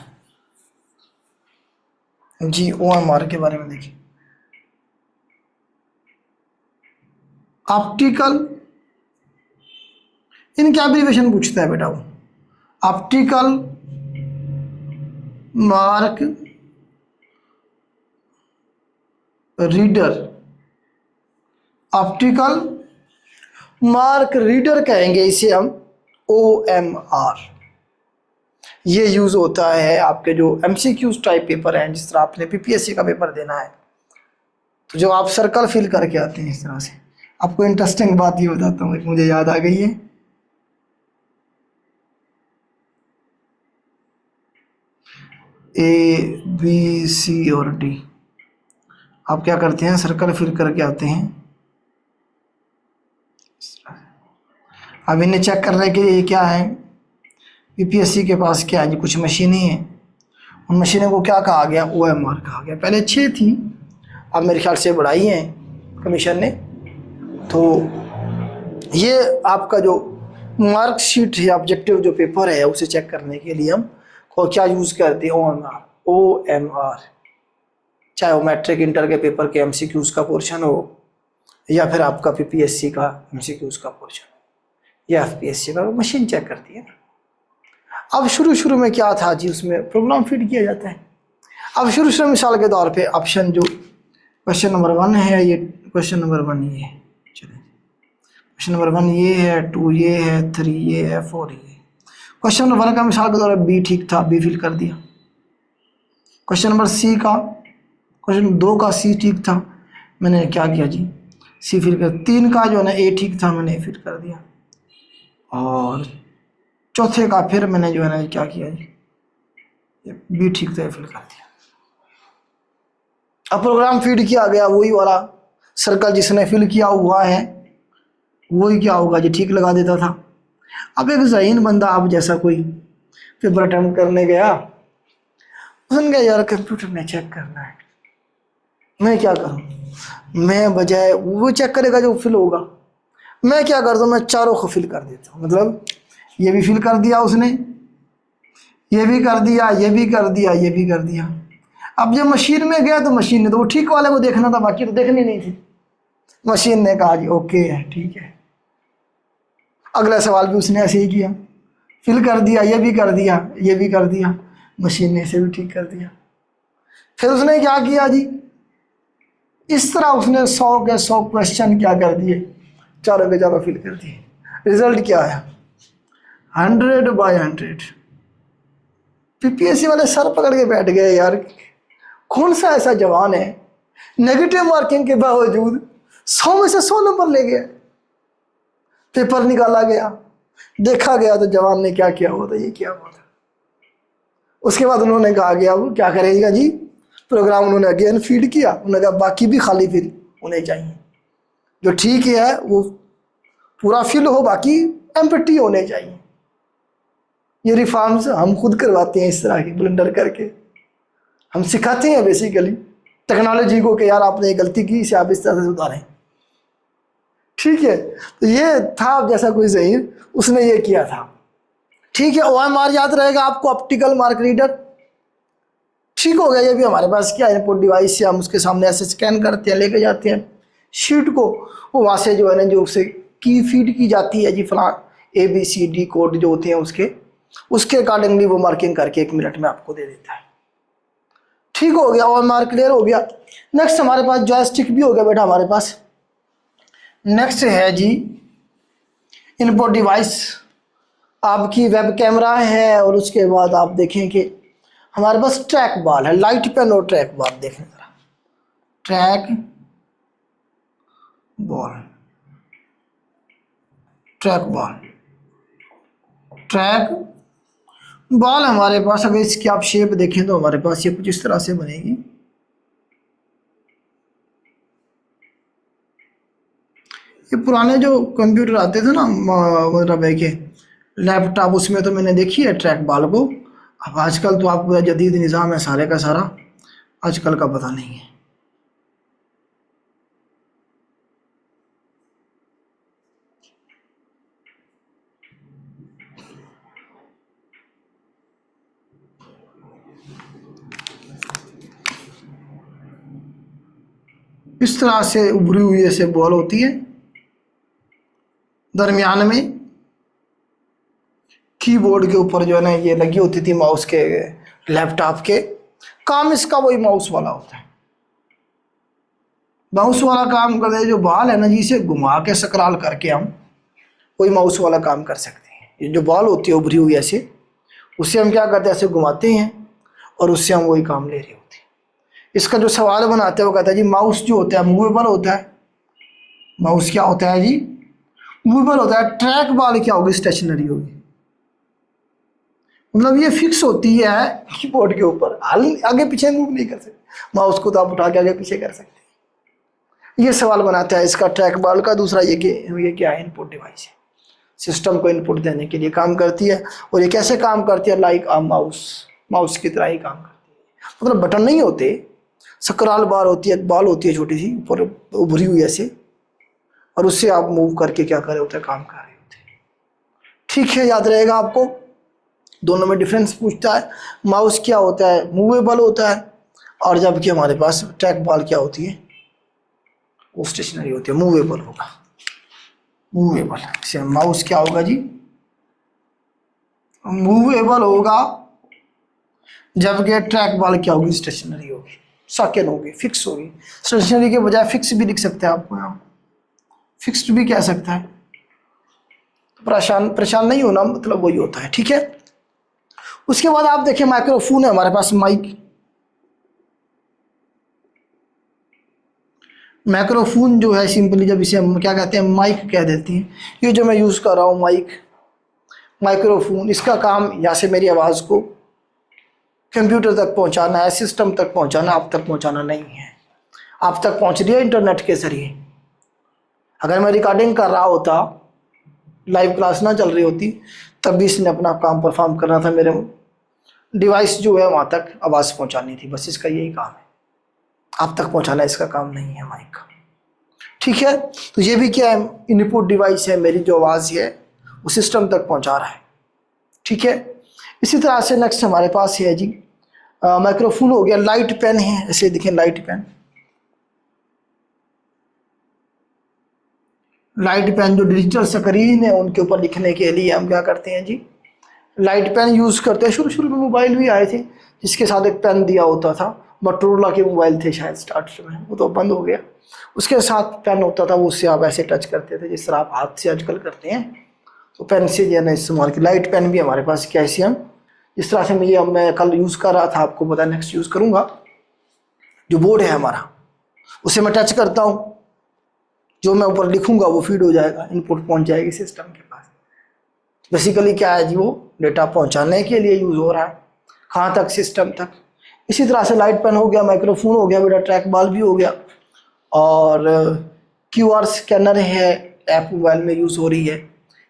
जी, OMR के बारे में देखिए। ऑप्टिकल, इनके एब्रीविएशन पूछता है बेटा वो। Optical mark reader, optical mark reader कहेंगे इसे हम, OMR। ये यूज होता है आपके जो MCQs टाइप पेपर हैं, जिस तरह आपने PPSC का पेपर देना है तो जो आप सर्कल फिल करके आते हैं इस तरह से। आपको इंटरेस्टिंग बात ये बताता हूँ, एक मुझे याद आ गई है। A, B, C और D, आप क्या करते हैं? सर्कल फिल करके आते हैं। अब इन्हें चेक करने के लिए क्या है, PPSC के पास क्या है जी? कुछ मशीनें हैं। उन मशीनों को क्या कहा गया? OMR कहा गया। पहले 6 थी, अब मेरे ख्याल से बढ़ाई हैं कमीशन ने। तो ये आपका जो मार्कशीट है, ऑब्जेक्टिव जो पेपर है, उसे चेक करने के लिए हम को क्या यूज़ करते हैं? OMR। चाहे वो मैट्रिक इंटर के पेपर के MCQs का पोर्शन हो या फिर आपका PPSC का MCQs का पोर्शन या FPSC का, मशीन चेक करती है। अब शुरू में क्या था जी? उसमें प्रोग्राम फीड किया जाता है। अब शुरू मिसाल के तौर पे ऑप्शन जो क्वेश्चन नंबर 1 है, ये क्वेश्चन नंबर 1 ये है, चलिए क्वेश्चन नंबर 1 ये है, 2 ये है, 3 ये है, 4 ये। क्वेश्चन नंबर 1 का मिसाल के तौर पर B ठीक था, B फिल कर दिया। क्वेश्चन नंबर C का, क्वेश्चन 2 का C ठीक था, मैंने क्या किया जी? C फिल कर। 3 का जो है ना A ठीक था, मैंने A फिल कर दिया। और चौथे का फिर मैंने जो है ना क्या किया जी? B ठीक था, फिल कर दिया। अब प्रोग्राम फीड किया गया, वही वाला सर्कल जिसने फिल किया हुआ है वही क्या होगा जी? ठीक लगा देता था। अब एक ज़हीन बंदा आप जैसा कोई पेपर अटेम्प्ट करने गया, उसने कहा यार कंप्यूटर में चेक करना है, मैं क्या करूं? मैं बजाय वो चेक करेगा जो फिल होगा, मैं क्या करता हूँ? मैं चारों को फिल कर देता हूँ। मतलब ये भी फिल कर दिया उसने, ये भी कर दिया, ये भी कर दिया, ये भी कर दिया। अब जब मशीन में गया तो मशीन ने तो वो ठीक वाले को देखना था, बाकी तो देखनी नहीं थी। मशीन ने कहा जी ओके है, ठीक है। अगला सवाल भी उसने ऐसे ही किया, फिल कर दिया, ये भी कर दिया, ये भी कर दिया, मशीन ने इसे भी ठीक कर दिया। फिर उसने क्या किया जी? इस तरह उसने 100 के 100 क्वेश्चन क्या कर दिए? चारों के चारों फिल कर दिए। रिजल्ट क्या आया? 100/100। PPSC वाले सर पकड़ के बैठ गए, यार कौन सा ऐसा जवान है नेगेटिव मार्किंग के बावजूद 100 में से 100 नंबर ले गया। पेपर निकाला गया, देखा गया तो जवान ने क्या किया हुआ था, ये किया हुआ था। उसके बाद उन्होंने कहा गया वो क्या करेगा जी? प्रोग्राम उन्होंने अगेन फीड किया। उन्होंने कहा बाकी भी खाली फिल होने चाहिए, जो ठीक है वो पूरा फिल हो, बाकी एम्प्टी होने चाहिए। ये रिफॉर्म्स हम खुद करवाते हैं, इस तरह की ब्लंडर करके हम सिखाते हैं बेसिकली टेक्नोलॉजी को कि यार आपने ये गलती की, इसे आप इस तरह से सुधारें। ठीक है, तो ये था जैसा कोई सही, उसने ये किया था। ठीक है, OMR याद रहेगा आपको, ऑप्टिकल मार्क रीडर। ठीक हो गया। ये भी हमारे पास क्या इनपुट डिवाइस है, हम उसके सामने ऐसे स्कैन करते हैं, लेके जाते हैं शीट को, वो वहाँ से जो है ना जो उसे की फीड की जाती है जी, फला ABCD कोड जो होते हैं उसके अकॉर्डिंगली वो मार्किंग करके 1 मिनट में आपको दे देता है। ठीक हो गया, और मार्क क्लियर हो गया। नेक्स्ट हमारे पास जॉयस्टिक भी हो गया बेटा हमारे पास। नेक्स्ट है जी इनपुट डिवाइस, आपकी वेब कैमरा है, और उसके बाद आप देखें कि हमारे पास ट्रैक बॉल है, लाइट पेन और ट्रैक बॉल देखें जरा, track ball, track ball, track ball हमारे पास अगर इसकी आप शेप देखें तो हमारे पास ये कुछ इस तरह से बनेगी। ये पुराने जो कंप्यूटर आते थे ना मतलब है कि लैपटॉप, उसमें तो मैंने देखी है ट्रैक बॉल को। अब आजकल तो आपको जदीद निज़ाम है सारे का सारा, आजकल का पता नहीं है। इस तरह से उभरी हुई ऐसे बॉल होती है, दरमियान में कीबोर्ड के ऊपर जो है ना ये लगी होती थी माउस के, लैपटॉप के। काम इसका वही माउस वाला होता है, माउस वाला काम करते हैं। जो बॉल है ना जी, इसे घुमा के स्क्रॉल करके हम वही माउस वाला काम कर सकते हैं। ये जो बॉल होती है उभरी हुई ऐसे, उससे हम क्या करते हैं, ऐसे घुमाते हैं और उससे हम वही काम ले रहे होते हैं। इसका जो सवाल बनाते हैं वो कहता है जी माउस जो होता है मूवेबल होता है, माउस क्या होता है जी, मूवेबल होता है। ट्रैक बॉल क्या होगी, स्टेशनरी होगी, मतलब ये फिक्स होती है कीबोर्ड के ऊपर, आगे पीछे मूव नहीं कर सकते। माउस को तो आप उठा के आगे पीछे कर सकते हैं। ये सवाल बनाता है इसका ट्रैक बॉल का। दूसरा ये क्या है, इनपुट डिवाइस है, सिस्टम को इनपुट देने के लिए काम करती है। और ये कैसे काम करती है, लाइक अ माउस की तरह ही काम करती है। मतलब बटन नहीं होते, स्क्रॉल बार होती है, बॉल होती है छोटी सी ऊपर उभरी हुई ऐसे, और उससे आप मूव करके क्या कर रहे होते हैं, काम कर रहे होते हैं। ठीक है, याद रहेगा आपको। दोनों में डिफरेंस पूछता है। माउस क्या होता है, मूवेबल होता है, और जबकि हमारे पास ट्रैक बॉल क्या होती है, वो स्टेशनरी होती है, मूवेबल होगा, मूवेबल। से माउस क्या होगा जी, मूवेबल होगा, जबकि ट्रैक बॉल क्या होगी, स्टेशनरी होगी, सेकंड होगी, फिक्स होगी। स्टेशनरी के बजाय फिक्स भी लिख सकते हैं आपको, यहाँ फिक्स्ड भी कह सकता है। परेशान नहीं होना, मतलब वही होता है। ठीक है, उसके बाद आप देखिए माइक्रोफोन है हमारे पास, माइक्रोफोन जो है सिंपली जब इसे हम क्या कहते हैं, माइक कह देते हैं। ये जो मैं यूज़ कर रहा हूँ माइक्रोफोन, इसका काम यहाँ से मेरी आवाज़ को कंप्यूटर तक पहुँचाना है, सिस्टम तक पहुँचाना, आप तक पहुँचाना नहीं है। आप तक पहुँच रही है इंटरनेट के ज़रिए। अगर मैं रिकॉर्डिंग कर रहा होता, लाइव क्लास ना चल रही होती, तब भी इसने अपना काम परफॉर्म करना था। मेरे डिवाइस जो है वहाँ तक आवाज़ पहुँचानी थी, बस इसका यही काम है। आप तक पहुँचाना इसका काम नहीं है माइक का। ठीक है, तो ये भी क्या है, इनपुट डिवाइस है, मेरी जो आवाज़ है वो सिस्टम तक पहुँचा रहा है। ठीक है, इसी तरह से नेक्स्ट हमारे पास है जी माइक्रोफोन हो गया। लाइट पेन है, ऐसे देखें लाइट पेन जो डिजिटल स्क्रीन है उनके ऊपर लिखने के लिए हम क्या करते हैं जी, लाइट पेन यूज़ करते हैं। शुरू में मोबाइल भी आए थे जिसके साथ एक पेन दिया होता था, मोटोरोला के मोबाइल थे शायद स्टार्ट में, वो तो बंद हो गया। उसके साथ पेन होता था, वो उससे आप ऐसे टच करते थे जिस तरह आप हाथ से आजकल करते हैं, तो पेन से जो है ना इस्तेमाल की। लाइट पेन भी हमारे पास क्या है, हम जिस तरह से मैं कल यूज़ कर रहा था, आपको पता है नेक्स्ट यूज़ करूँगा। जो बोर्ड है हमारा, उसे मैं टच करता हूँ, जो मैं ऊपर लिखूंगा वो फीड हो जाएगा, इनपुट पहुंच जाएगी सिस्टम के पास। बेसिकली क्या है जी, वो डेटा पहुंचाने के लिए यूज़ हो रहा है, कहाँ तक, सिस्टम तक। इसी तरह से लाइट पेन हो गया, माइक्रोफोन हो गया बेटा, ट्रैक बॉल भी हो गया, और QR स्कैनर है, ऐप मोबाइल में यूज़ हो रही है।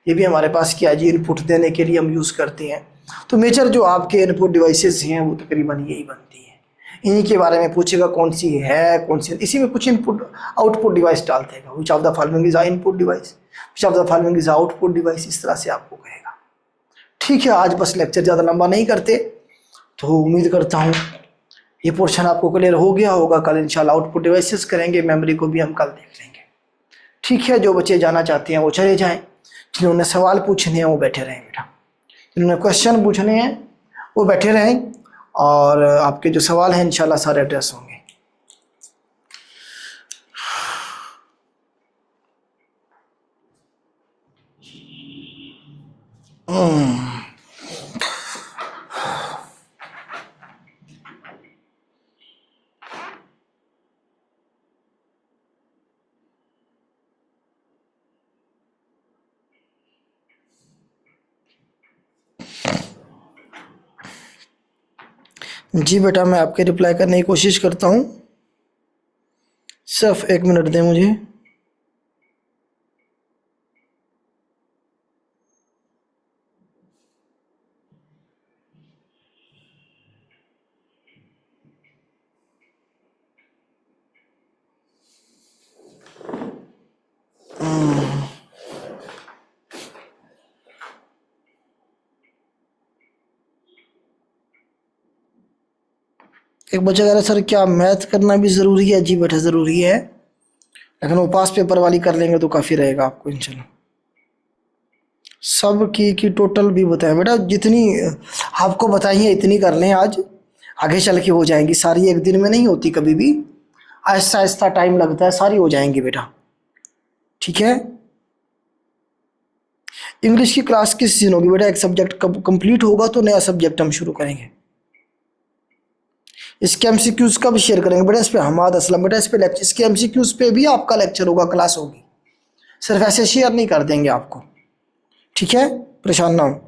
ये भी हमारे पास क्या है जी, इनपुट देने के लिए हम यूज़ करते हैं। तो मेजर जो आपके इनपुट डिवाइसेस हैं वो तकरीबन यही बनती है। इन्हीं के बारे में पूछेगा कौन सी है कौन सी, इसी में कुछ इनपुट आउटपुट डिवाइस डाल देगा। Which of the following is input device, which of the following is output device, इस तरह से आपको कहेगा। ठीक है, आज बस लेक्चर ज़्यादा लंबा नहीं करते, तो उम्मीद करता हूँ ये पोर्शन आपको क्लियर हो गया होगा। कल इंशाल्लाह आउटपुट डिवाइसेस करेंगे, मेमोरी को भी हम कल देख लेंगे। ठीक है, जो बच्चे जाना चाहते हैं वो चले जाएं, जिन्होंने सवाल पूछने हैं वो बैठे रहें बेटा, जिन्होंने क्वेश्चन पूछने हैं वो बैठे रहें, और आपके जो सवाल हैं इंशाल्लाह सारे एड्रेस होंगे। जी बेटा, मैं आपके रिप्लाई करने की कोशिश करता हूँ, सिर्फ 1 मिनट दें मुझे। एक बच्चा कह रहा है सर क्या मैथ करना भी ज़रूरी है? जी बेटा ज़रूरी है, लेकिन वो पास पेपर वाली कर लेंगे तो काफ़ी रहेगा आपको इंशाल्लाह। सब की टोटल भी बताएं बेटा, जितनी आपको बताइए इतनी कर लें आज, आगे चल के हो जाएंगी सारी, एक दिन में नहीं होती, कभी भी आहिस्ता आहिस्ता टाइम लगता है, सारी हो जाएंगी बेटा। ठीक है, इंग्लिश की क्लास किस दिन होगी बेटा? एक सब्जेक्ट कब कंप्लीट होगा तो नया सब्जेक्ट हम शुरू करेंगे। इसके एमसीक्यूज कब शेयर करेंगे बेटा? इस पे हमाद असलम बेटा, इस पे लेक्चर, इसके एमसीक्यूज पे भी आपका लेक्चर होगा, क्लास होगी, सिर्फ ऐसे शेयर नहीं कर देंगे आपको। ठीक है, परेशान ना हो।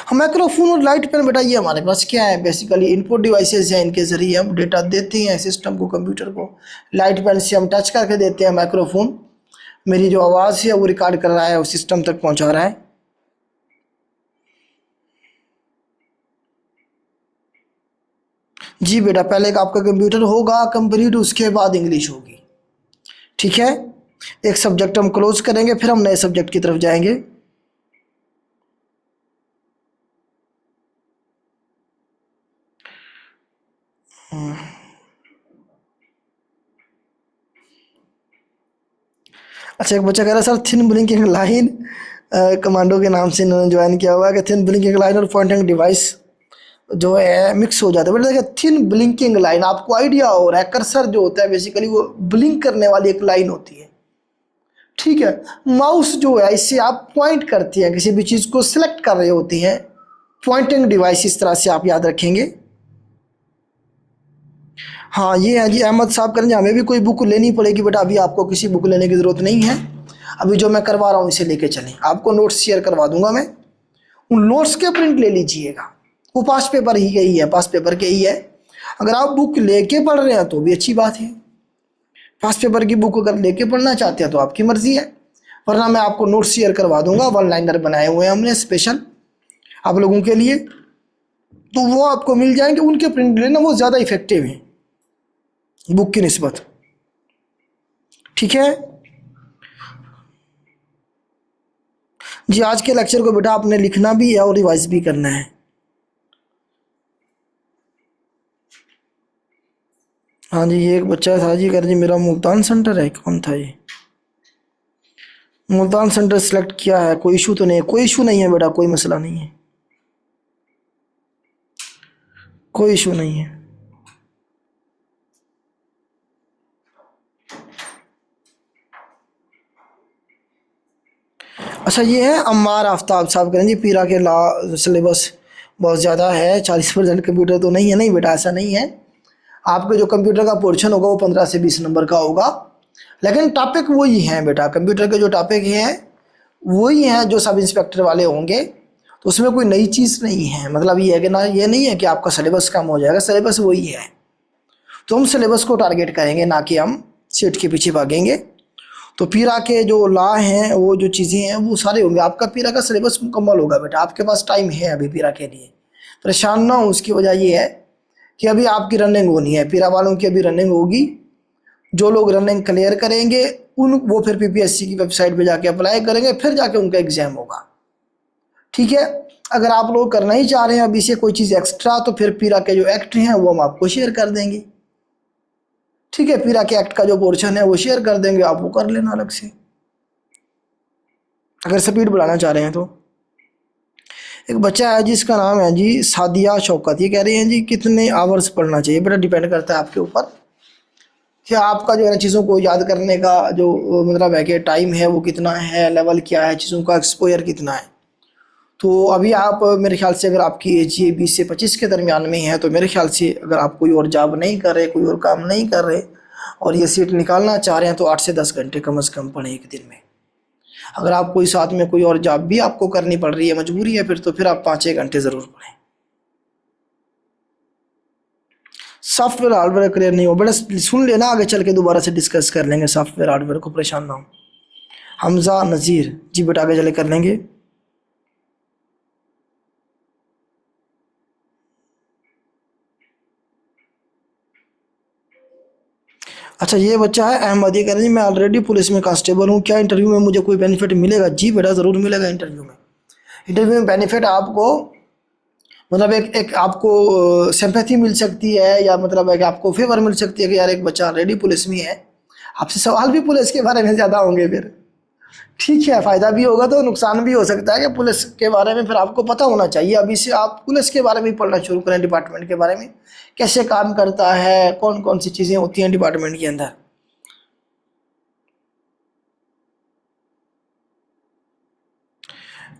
हम माइक्रोफोन और लाइट पेन बेटा ये हमारे पास क्या है, बेसिकली इनपुट डिवाइसेस हैं, इनके ज़रिए हम डेटा देते हैं सिस्टम को, कंप्यूटर को। लाइट पेन से हम टच करके देते हैं, माइक्रोफोन मेरी जो आवाज़ है वो रिकॉर्ड कर रहा है, वो सिस्टम तक पहुंचा रहा है। जी बेटा, पहले आपका कंप्यूटर होगा कंप्लीट, उसके बाद इंग्लिश होगी। ठीक है, एक सब्जेक्ट हम क्लोज करेंगे, फिर हम नए सब्जेक्ट की तरफ जाएंगे। अच्छा, एक बच्चा कह रहा है sir thin blinking line commando के नाम से इन्होंने ज्वाइन किया हुआ है कि थिन ब्लिंकिंग लाइन और पॉइंटिंग डिवाइस जो है मिक्स हो जाता है। बेटा देखिए, थिन ब्लिंकिंग लाइन आपको आइडिया हो रहा है, कर्सर जो होता है बेसिकली वो ब्लिंक करने वाली एक लाइन होती है। ठीक है, माउस जो है इससे आप पॉइंट करती हैं, किसी भी चीज़ को सिलेक्ट कर रहे होती हैं, पॉइंटिंग डिवाइस इस तरह से आप याद रखेंगे। हाँ ये है जी अहमद साहब, करेंगे हमें भी कोई बुक लेनी पड़ेगी बेटा, अभी आपको किसी बुक लेने की ज़रूरत नहीं है, अभी जो मैं करवा रहा हूँ इसे लेके चलें, आपको नोट्स शेयर करवा दूंगा मैं, उन नोट्स के प्रिंट ले लीजिएगा, वो पास पेपर ही गई है, पास पेपर के ही है। अगर आप बुक लेके पढ़ रहे हैं तो भी अच्छी बात है, पास पेपर की बुक अगर लेके पढ़ना चाहते हैं तो आपकी मर्ज़ी है, वरना मैं आपको नोट्स शेयर करवा दूंगा, वन लाइनर बनाए हुए हैं हमने स्पेशल आप लोगों के लिए, तो वो आपको मिल जाएंगे, उनके प्रिंट लेना वो ज़्यादा इफेक्टिव हैं बुक की निस्बत। ठीक है जी, आज के लेक्चर को बेटा आपने लिखना भी है और रिवाइज भी करना है। हाँ जी, ये एक बच्चा था जी, कर जी मेरा मुल्तान सेंटर है, कौन था ये? मुल्तान सेंटर सिलेक्ट किया है, कोई इशू तो नहीं है? कोई इशू नहीं है बेटा, कोई मसला नहीं है, कोई इशू नहीं है। अच्छा, ये है अम्मार आफ्ताब साहब, करें जी पीरा के ला सिलेबस बहुत ज़्यादा है, 40% कंप्यूटर तो नहीं है। नहीं बेटा, ऐसा नहीं है, आपके जो कंप्यूटर का पोर्शन होगा वो 15 से 20 नंबर का होगा, लेकिन टॉपिक वही हैं बेटा, कंप्यूटर के जो टॉपिक हैं वही हैं जो सब इंस्पेक्टर वाले होंगे, तो उसमें कोई नई चीज़ नहीं है। मतलब ये है कि ना, ये नहीं है कि आपका सिलेबस कम हो जाएगा, सिलेबस वही है, तो हम सिलेबस को टारगेट करेंगे, ना कि हम सीट के पीछे भागेंगे। तो पीरा के जो लॉ हैं, वो जो चीज़ें हैं वो सारे होंगे, आपका पीरा का सिलेबस मुकम्मल होगा बेटा, आपके पास टाइम है अभी पीरा के लिए, परेशान ना हो। उसकी वजह ये है कि अभी आपकी रनिंग होनी है, पीरा वालों की अभी रनिंग होगी, जो लोग रनिंग क्लियर करेंगे वो फिर पीपीएससी की वेबसाइट पे जाके अप्लाई करेंगे, फिर जाके उनका एग्ज़ाम होगा। ठीक है। अगर आप लोग करना ही चाह रहे हैं अभी से कोई चीज़ एक्स्ट्रा, तो फिर पीरा के जो एक्ट हैं वो हम आपको शेयर कर देंगे। ठीक है, पीरा के एक्ट का जो पोर्शन है वो शेयर कर देंगे, आप वो कर लेना अलग से, अगर स्पीड बढ़ाना चाह रहे हैं तो। एक बच्चा है जिसका नाम है जी सादिया शौकत, ये कह रहे हैं जी कितने आवर्स पढ़ना चाहिए। बेटा डिपेंड करता है आपके ऊपर कि आपका जो है ना चीज़ों को याद करने का जो मतलब है कि टाइम है वो कितना है, लेवल क्या है, चीज़ों का एक्सपोजर कितना है। तो अभी आप मेरे ख्याल से अगर आपकी एज ये 20 से 25 के दरमियान में है, तो मेरे ख्याल से अगर आप कोई और जॉब नहीं कर रहे, कोई और काम नहीं कर रहे और ये सीट निकालना चाह रहे हैं, तो 8 से 10 घंटे कम से कम पढ़ें एक दिन में। अगर आप कोई साथ में कोई और जॉब भी आपको करनी पड़ रही है, मजबूरी है फिर, तो फिर आप 5-6 घंटे ज़रूर पढ़ें। सॉफ्टवेयर हार्डवेयर क्लियर नहीं हो बेटा सुन लेना, आगे चल के दोबारा से डिस्कस कर लेंगे सॉफ्टवेयर हार्डवेयर को, परेशान ना हो। हमजा नज़ीर जी बेटा आगे चले कर लेंगे। अच्छा ये बच्चा है अहमद, ये कह रहे हैं मैं ऑलरेडी पुलिस में कांस्टेबल हूँ, क्या इंटरव्यू में मुझे कोई बेनिफिट मिलेगा? जी बेटा ज़रूर मिलेगा इंटरव्यू में। इंटरव्यू में बेनिफिट आपको मतलब एक आपको सिंपैथी मिल सकती है, या मतलब है कि आपको फेवर मिल सकती है कि यार एक बच्चा ऑलरेडी पुलिस में है, आपसे सवाल भी पुलिस के बारे में ज़्यादा होंगे फिर। ठीक है, फ़ायदा भी होगा तो नुकसान भी हो सकता है कि पुलिस के बारे में फिर आपको पता होना चाहिए। अभी से आप पुलिस के बारे में पढ़ना शुरू करें, डिपार्टमेंट के बारे में, कैसे काम करता है, कौन कौन सी चीज़ें होती हैं डिपार्टमेंट के अंदर।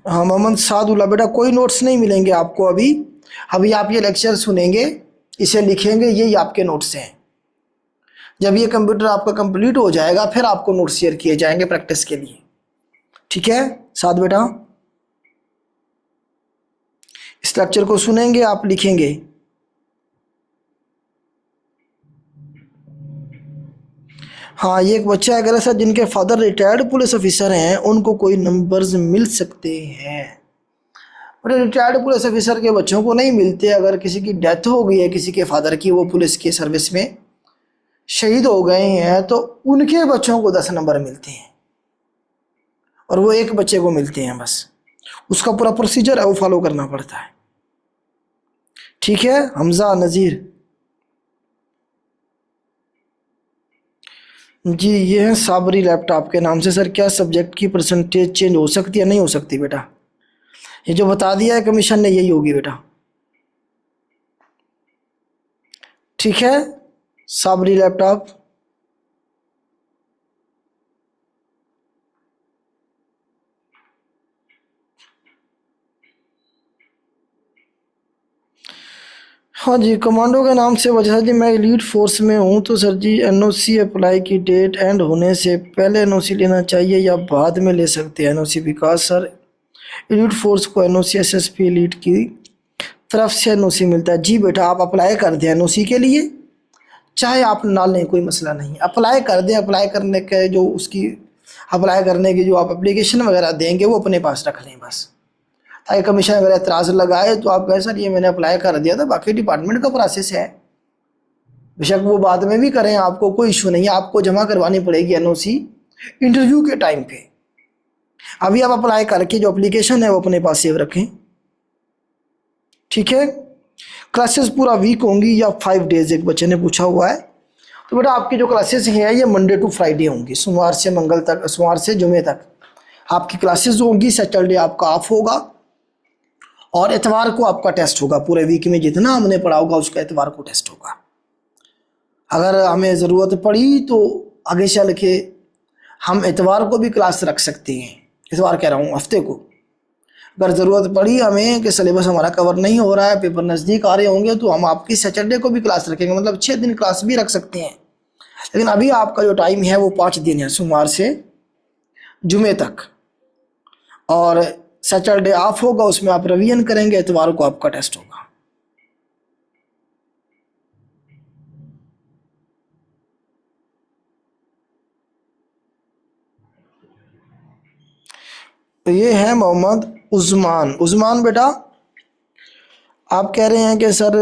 हाँ मोहम्मद सादुल्ला बेटा कोई नोट्स नहीं मिलेंगे आपको अभी। अभी आप ये लेक्चर सुनेंगे, इसे लिखेंगे, यही आपके नोट्स हैं। जब ये कंप्यूटर आपका कंप्लीट हो जाएगा फिर आपको नोट्स शेयर किए जाएंगे प्रैक्टिस के लिए। ठीक है साद बेटा, इस लेक्चर को सुनेंगे, आप लिखेंगे। हाँ ये एक बच्चा है सर जिनके फादर रिटायर्ड पुलिस ऑफिसर हैं, उनको कोई नंबर्स मिल सकते हैं? बड़े रिटायर्ड पुलिस ऑफिसर के बच्चों को नहीं मिलते। अगर किसी की डेथ हो गई है किसी के फादर की, वो पुलिस की सर्विस में शहीद हो गए हैं, तो उनके बच्चों को 10 नंबर मिलते हैं और वो एक बच्चे को मिलते हैं बस। उसका पूरा प्रोसीजर है वो फॉलो करना पड़ता है। ठीक है हमजा नज़ीर जी, ये है साबरी लैपटॉप के नाम से। सर क्या सब्जेक्ट की परसेंटेज चेंज हो सकती है? नहीं हो सकती बेटा, ये जो बता दिया है कमीशन ने यही होगी बेटा। ठीक है साबरी लैपटॉप। हाँ जी, कमांडो के नाम से वजह जी मैं एलीट फोर्स में हूँ, तो सर जी एनओसी अप्लाई की डेट एंड होने से पहले एनओसी लेना चाहिए या बाद में ले सकते हैं NOC? Because sir elite force को एनओसी एसएसपी एलीट की तरफ से एनओसी मिलता है। जी बेटा आप अप्लाई कर दें एनओसी के लिए, चाहे आप ना लें कोई मसला नहीं, अप्लाई कर दें। अप्लाई करने के जो उसकी अप्लाई करने की जो आप एप्लीकेशन वगैरह देंगे वो अपने पास रख लें बस, ताकि कमीशन अगर एतराज़ लगाए तो आप कहें सर ये मैंने अप्लाई कर दिया था, बाकी डिपार्टमेंट का प्रोसेस है, बेशक वो बाद में भी करें, आपको कोई इशू नहीं है। आपको जमा करवानी पड़ेगी एनओसी इंटरव्यू के टाइम पे। अभी आप अप्लाई करके जो एप्लीकेशन है वो अपने पास सेव रखें। ठीक है, क्लासेस पूरा वीक होंगी या 5 डेज, एक बच्चे ने पूछा हुआ है। तो बेटा आपकी जो क्लासेस हैं ये मंडे टू फ्राइडे होंगी, सोमवार से मंगल तक, सोमवार से जुमे तक आपकी क्लासेस होंगी। सैटरडे आपका ऑफ होगा और इतवार को आपका टेस्ट होगा। पूरे वीक में जितना हमने पढ़ा होगा उसका इतवार को टेस्ट होगा। अगर हमें ज़रूरत पड़ी तो आगे चल के हम इतवार को भी क्लास रख सकते हैं, इतवार कह रहा हूँ हफ्ते को। अगर ज़रूरत पड़ी हमें कि सिलेबस हमारा कवर नहीं हो रहा है, पेपर नज़दीक आ रहे होंगे, तो हम आपकी सैटरडे को भी क्लास रखेंगे, मतलब 6 दिन क्लास भी रख सकते हैं। लेकिन अभी आपका जो टाइम है वो 5 दिन है, सोमवार से जुमे तक, और सैटरडे ऑफ होगा, उसमें आप रिवीजन करेंगे, इतवार को आपका टेस्ट होगा। तो ये है मोहम्मद उस्मान बेटा, आप कह रहे हैं कि सर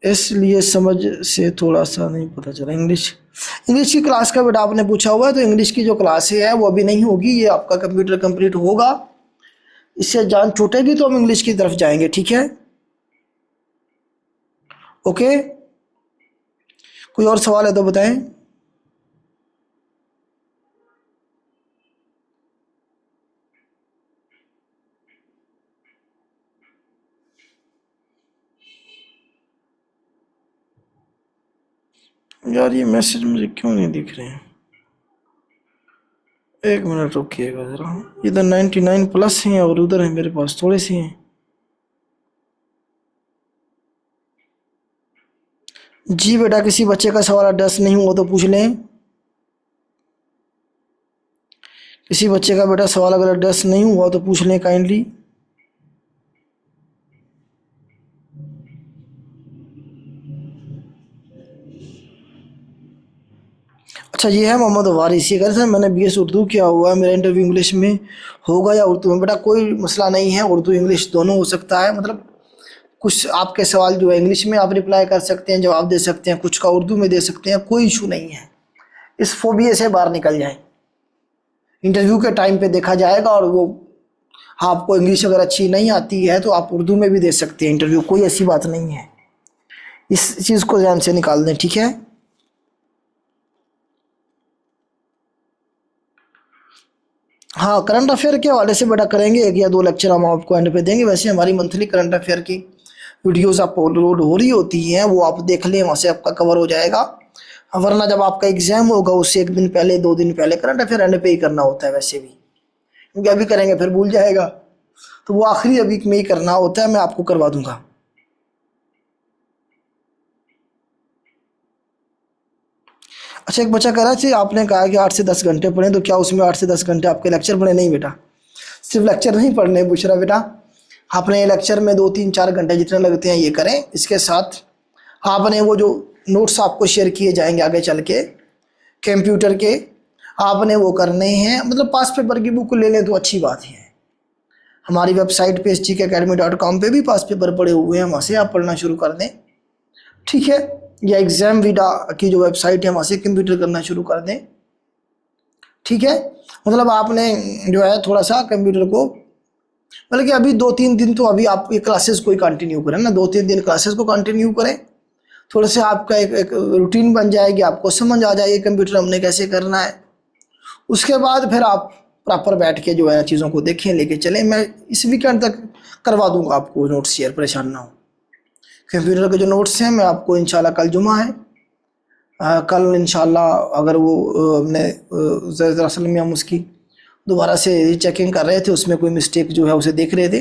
इसलिए समझ से थोड़ा सा नहीं पता चला। इंग्लिश की क्लास का बेटा आपने पूछा हुआ है, तो इंग्लिश की जो क्लास है वो अभी नहीं होगी, ये आपका कंप्यूटर कंप्लीट होगा इससे जान छूटेगी तो हम इंग्लिश की तरफ जाएंगे, ठीक है। ओके, कोई और सवाल है तो बताएं। यार ये मैसेज मुझे क्यों नहीं दिख रहे हैं, एक मिनट रुकिएगा ज़रा। इधर 99 प्लस हैं और उधर है मेरे पास थोड़े से हैं। जी बेटा, किसी बच्चे का सवाल एड्रेस नहीं हुआ तो पूछ लें। किसी बच्चे का बेटा सवाल अगर एड्रेस नहीं हुआ तो पूछ लें काइंडली। अच्छा, ये है मोहम्मद वारिस, ये कह रहे थे मैंने बीएस उर्दू किया हुआ है, मेरा इंटरव्यू इंग्लिश में होगा या उर्दू में। बेटा कोई मसला नहीं है, उर्दू इंग्लिश दोनों हो सकता है। मतलब कुछ आपके सवाल जो है इंग्लिश में आप रिप्लाई कर सकते हैं, जवाब दे सकते हैं, कुछ का उर्दू में दे सकते हैं, कोई इशू नहीं है। इस फोबिया से बाहर निकल जाएं। इंटरव्यू के टाइम पे देखा जाएगा, और वो आपको इंग्लिश अगर अच्छी नहीं आती है तो आप उर्दू में भी दे सकते हैं इंटरव्यू, कोई ऐसी बात नहीं है। इस चीज़ को ध्यान से निकाल दें, ठीक है। हाँ, करंट अफेयर के हवाले से बेटा करेंगे, 1 या 2 लेक्चर हम आपको एंड पे देंगे। वैसे हमारी मंथली करंट अफेयर की वीडियोस अपलोड हो रही होती हैं, वो आप देख लें, वहाँ से आपका कवर हो जाएगा। वरना जब आपका एग्जाम होगा उससे 1 दिन पहले 2 दिन पहले करंट अफेयर एंड पे ही करना होता है वैसे भी, क्योंकि अभी करेंगे फिर भूल जाएगा, तो वो आखिरी अभी में ही करना होता है। मैं आपको करवा दूंगा। अच्छा, एक बच्चा कह रहा है आपने कहा कि 8 से 10 घंटे पढ़ें, तो क्या उसमें 8 से 10 घंटे आपके लेक्चर पढ़े? नहीं बेटा, सिर्फ लेक्चर नहीं पढ़ने बुशरा बेटा। आपने लेक्चर में 2 3 4 घंटे जितने लगते हैं ये करें। इसके साथ आपने वो जो नोट्स आपको शेयर किए जाएंगे आगे चल के कंप्यूटर के, आपने वो करने हैं। मतलब पास पेपर की बुक ले लें तो अच्छी बात है। हमारी वेबसाइट पे SGKacademy.com पे भी पास पेपर पड़े हुए हैं, वहाँ से आप पढ़ना शुरू कर दें, ठीक है। या एग्ज़ाम वीडा की जो वेबसाइट है वहाँ से कंप्यूटर करना शुरू कर दें, ठीक है। मतलब आपने जो है थोड़ा सा कंप्यूटर को, मतलब कि अभी 2 3 दिन तो अभी आप ये क्लासेस कोई कंटिन्यू करें ना, 2 3 दिन क्लासेस को कंटिन्यू करें। थोड़े से आपका एक रूटीन बन जाएगी, आपको समझ आ जाएगी कंप्यूटर हमने कैसे करना है। उसके बाद फिर आप प्रॉपर बैठ के जो है चीज़ों को देखें, लेके चलें। मैं इस वीकेंड तक करवा दूंगा आपको नोट्स शेयर, परेशान ना हो। कंप्यूटर के जो नोट्स हैं मैं आपको इंशाल्लाह, कल जुमा है, कल इंशाल्लाह अगर वो हमने दरअसल में हम उसकी दोबारा से चेकिंग कर रहे थे, उसमें कोई मिस्टेक जो है उसे देख रहे थे।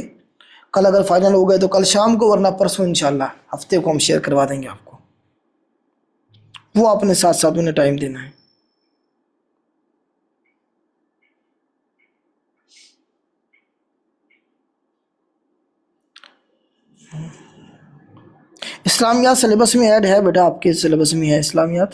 कल अगर फाइनल हो गए तो कल शाम को, वरना परसों इंशाल्लाह हफ्ते को हम शेयर करवा देंगे आपको। वो आपने साथ साथ उन्हें टाइम देना है। इस्लामियात सिलेबस में ऐड है बेटा, आपके सिलेबस में है इस्लामियात।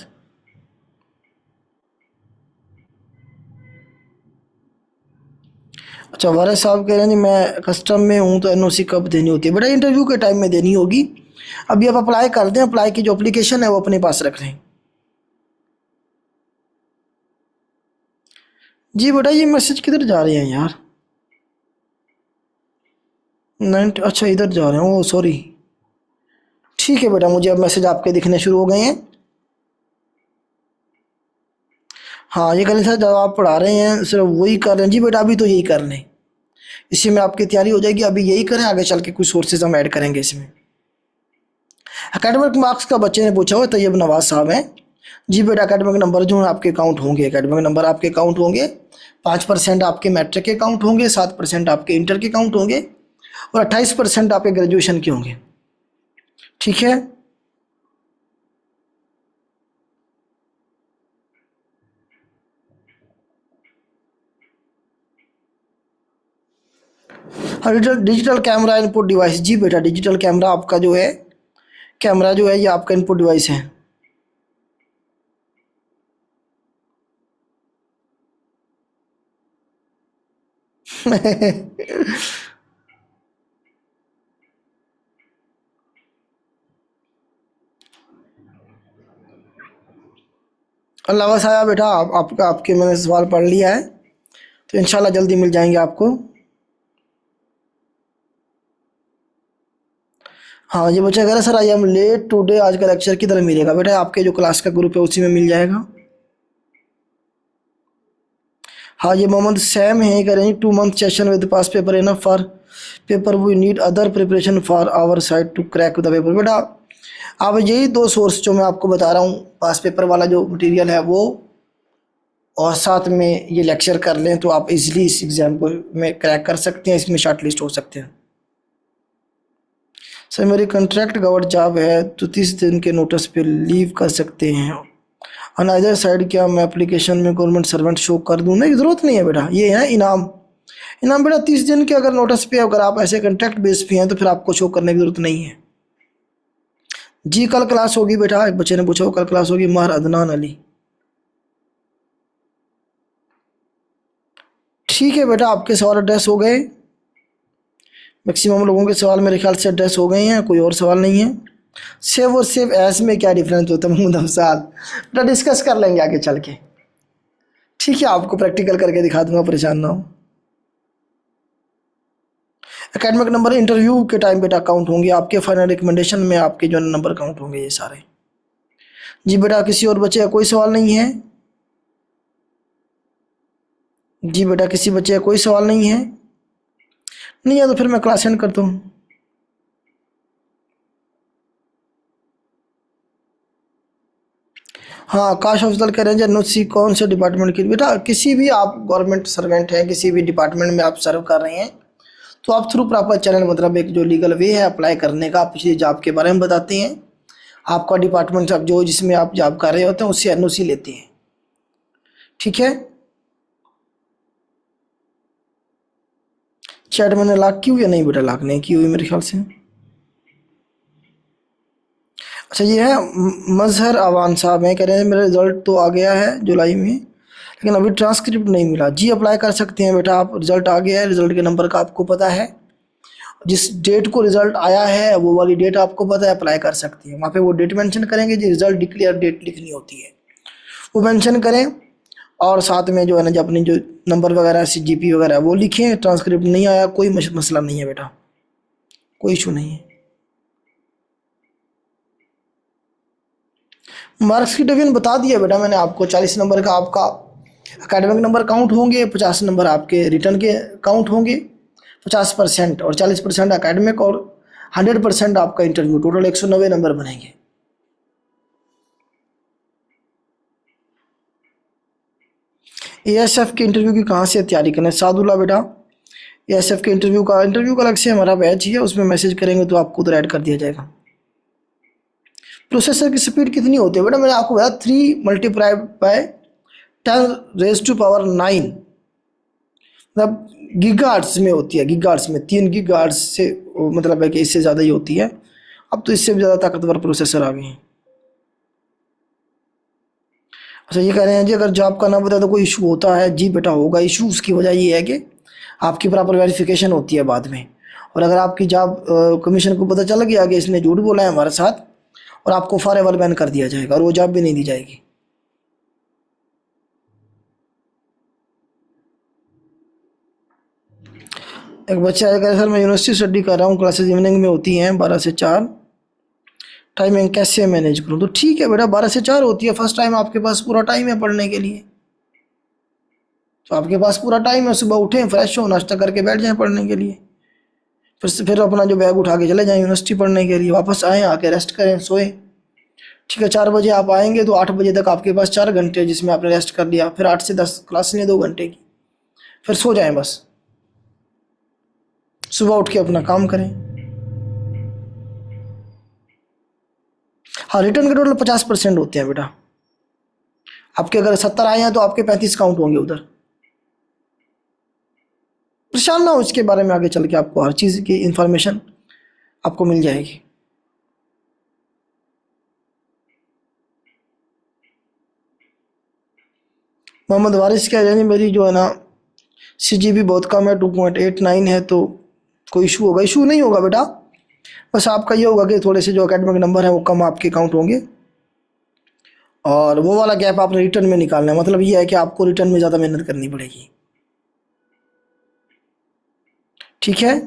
अच्छा, वारिस साहब कह रहे हैं जी मैं कस्टम में हूँ तो NOC कब देनी होती है? बेटा इंटरव्यू के टाइम में देनी होगी। अभी आप अप्लाई कर दें, अप्लाई की जो एप्लीकेशन है वो अपने पास रख लें। जी बेटा, ये मैसेज किधर जा रहे हैं यार? 90, अच्छा इधर जा रहे हैं, ओ सॉरी। ठीक है बेटा, मुझे अब मैसेज आपके दिखने शुरू हो गए हैं। हाँ, ये करें सर, जब आप पढ़ा रहे हैं सिर्फ वही कर रहे हैं। जी बेटा, अभी तो यही कर लें, इसी में आपकी तैयारी हो जाएगी। अभी यही करें, आगे चल के कुछ सोर्सेज हम ऐड करेंगे इसमें। एकेडमिक मार्क्स का बच्चे ने पूछा हुआ, तैयब नवाज साहब हैं। जी बेटा, एकेडमिक नंबर जो है आपके काउंट होंगे, एकेडमिक नंबर आपके काउंट होंगे। 5% आपके मैट्रिक के काउंट होंगे, 7% आपके इंटर के काउंट होंगे, और 28% आपके ग्रेजुएशन के होंगे, ठीक है। हाँ, डिजिटल कैमरा इनपुट डिवाइस। जी बेटा, डिजिटल कैमरा आपका जो है, कैमरा जो है ये आपका इनपुट डिवाइस है। अल्लाह साया बेटा, आपका आपके मैंने सवाल पढ़ लिया है, तो इंशाल्लाह जल्दी मिल जाएंगे आपको। हाँ, ये बच्चा कह रहा है sir I am late today, आज का लेक्चर किधर मिलेगा? बेटा आपके जो क्लास का ग्रुप है उसी में मिल जाएगा। हाँ, ये मोहम्मद सैम है, कह रहे हैं 2 month session with pass paper enough for paper, we need other preparation for our side to crack the paper. बेटा अब यही 2 सोर्स जो मैं आपको बता रहा हूँ, पास पेपर वाला जो मटेरियल है वो, और साथ में ये लेक्चर कर लें तो आप इजीली इस एग्ज़ाम को में क्रैक कर सकते हैं, इसमें शॉर्ट लिस्ट हो सकते हैं। सर मेरी कॉन्ट्रैक्ट गवर्नमेंट जॉब है तो 30 दिन के नोटिस पे लीव कर सकते हैं, अनदर साइड क्या मैं एप्लीकेशन में गवर्नमेंट सर्वेंट शो कर दूँ? नहीं, ज़रूरत नहीं है बेटा, ये है इनाम। इनाम बेटा 30 दिन के अगर नोटिस पे अगर आप ऐसे कॉन्ट्रैक्ट बेस पे हैं तो फिर आपको शो करने की ज़रूरत नहीं है। जी कल क्लास होगी बेटा, एक बच्चे ने पूछा कल क्लास होगी, महर अदनान अली। ठीक है बेटा, आपके सवाल एड्रेस हो गए, मैक्सिमम लोगों के सवाल मेरे ख्याल से एड्रेस हो गए हैं, कोई और सवाल नहीं है। सेव और सेव एस में क्या डिफरेंस होता है मोहम्मद अफसाद? बेटा डिस्कस कर लेंगे आगे चल के, ठीक है, आपको प्रैक्टिकल करके दिखा दूंगा, परेशान ना हो। एकेडमिक नंबर इंटरव्यू के टाइम बेटा काउंट होंगे, आपके फाइनल रिकमेंडेशन में आपके जो नंबर काउंट होंगे ये सारे। जी बेटा किसी और बच्चे का कोई सवाल नहीं है? जी बेटा किसी बच्चे का कोई सवाल नहीं है? नहीं है तो फिर मैं क्लास एंड करता हूँ। हाँ, आकाश अफजल कह रहे हैं जनरल कौन से डिपार्टमेंट की? बेटा किसी भी आप गवर्नमेंट सर्वेंट हैं, किसी भी डिपार्टमेंट में आप सर्व कर रहे हैं तो आप थ्रू प्रॉपर चैनल, मतलब एक जो लीगल वे है अप्लाई करने का, आप पिछली जॉब के बारे में बताते हैं, आपका डिपार्टमेंट आप जो जिसमें आप जॉब कर रहे होते हैं उससे एनओसी लेते हैं, ठीक है। चैट मैंने लॉक की हुई या नहीं? बेटा लॉक नहीं की हुई मेरे ख्याल से। अच्छा ये है मजहर अवान साहब हैं, कह रहे हैं मेरा रिज़ल्ट तो आ गया है जुलाई में लेकिन अभी ट्रांसक्रिप्ट नहीं मिला। जी अप्लाई कर सकते हैं बेटा आप, रिज़ल्ट आ गया है, रिज़ल्ट के नंबर का आपको पता है, जिस डेट को रिज़ल्ट आया है वो वाली डेट आपको पता है, अप्लाई कर सकती हैं। वहाँ पे वो डेट मेंशन करेंगे, जो रिज़ल्ट डिक्लेयर डेट लिखनी होती है वो मेंशन करें, और साथ में जो है ना जो अपनी जो नंबर वगैरह CGP वगैरह वो लिखें। ट्रांसक्रिप्ट नहीं आया कोई मसला नहीं है बेटा, कोई इशू नहीं है। मार्क्स की डिवीजन बता दिया बेटा मैंने आपको, 40 नंबर का आपका एकेडमिक नंबर काउंट होंगे, 50 नंबर आपके रिटर्न के काउंट होंगे, 50% और 40% एकेडमिक और 100% आपका इंटरव्यू, टोटल 190 नंबर बनेंगे। ASF के इंटरव्यू की कहाँ से तैयारी करें? सादुल्ला बेटा ASF के इंटरव्यू का अलग से हमारा बैच है, उसमें मैसेज करेंगे तो आपको उधर ऐड कर दिया जाएगा। प्रोसेसर की स्पीड कितनी होती है बेटा? मैंने आपको बताया 3 × 10⁻⁹ मतलब गीगाहर्ट्ज़ में होती है, गीगाहर्ट्ज़ में 3 गीगाहर्ट्ज़ से मतलब है कि इससे ज़्यादा ही होती है। अब तो इससे भी ज़्यादा ताकतवर प्रोसेसर आ गए हैं। अच्छा ये कह रहे हैं जी अगर जॉब का ना बताए तो कोई इशू होता है? जी बेटा होगा इशू, उसकी वजह ये है कि आपकी प्रॉपर वेरिफिकेशन होती है बाद में, और अगर आपकी जॉब कमीशन को पता चल गया कि इसने झूठ बोला है हमारे साथ, और आपको फॉरएवर बैन कर दिया जाएगा और वो जॉब भी नहीं दी जाएगी। एक बच्चा है कह रहा है सर मैं यूनिवर्सिटी स्टडी कर रहा हूँ, क्लासेस इवनिंग में होती हैं 12 से 4, टाइमिंग कैसे मैनेज करूँ? तो ठीक है बेटा 12 से 4 होती है, फर्स्ट टाइम आपके पास पूरा टाइम है पढ़ने के लिए, तो आपके पास पूरा टाइम है, सुबह उठें फ्रेश हो नाश्ता करके बैठ जाएं पढ़ने के लिए, फिर अपना जो बैग उठा के चले जाएं यूनिवर्सिटी पढ़ने के लिए, वापस आएँ आके रेस्ट करें सोएं, ठीक है। 4 बजे आप आएंगे तो 8 बजे तक आपके पास 4 घंटे जिसमें आपने रेस्ट कर लिया, फिर 8 से 10 क्लास लें 2 घंटे की, फिर सो जाएं बस, सुबह उठ के अपना काम करें। हाँ रिटर्न के टोटल 50% होते हैं बेटा, आपके अगर 70 आए हैं तो आपके 35 काउंट होंगे उधर। परेशान ना हो इसके बारे में, आगे चल के आपको हर चीज़ की इंफॉर्मेशन आपको मिल जाएगी। मोहम्मद वारिस कह रहे हैं मेरी जो है ना CGP बहुत कम है, 2.89 है, तो कोई इशू होगा? इशू नहीं होगा बेटा, बस आपका ये होगा कि थोड़े से जो एकेडमिक नंबर है वो कम आपके काउंट होंगे, और वो वाला गैप आपने रिटर्न में निकालना है, मतलब ये है कि आपको रिटर्न में ज़्यादा मेहनत करनी पड़ेगी, ठीक है।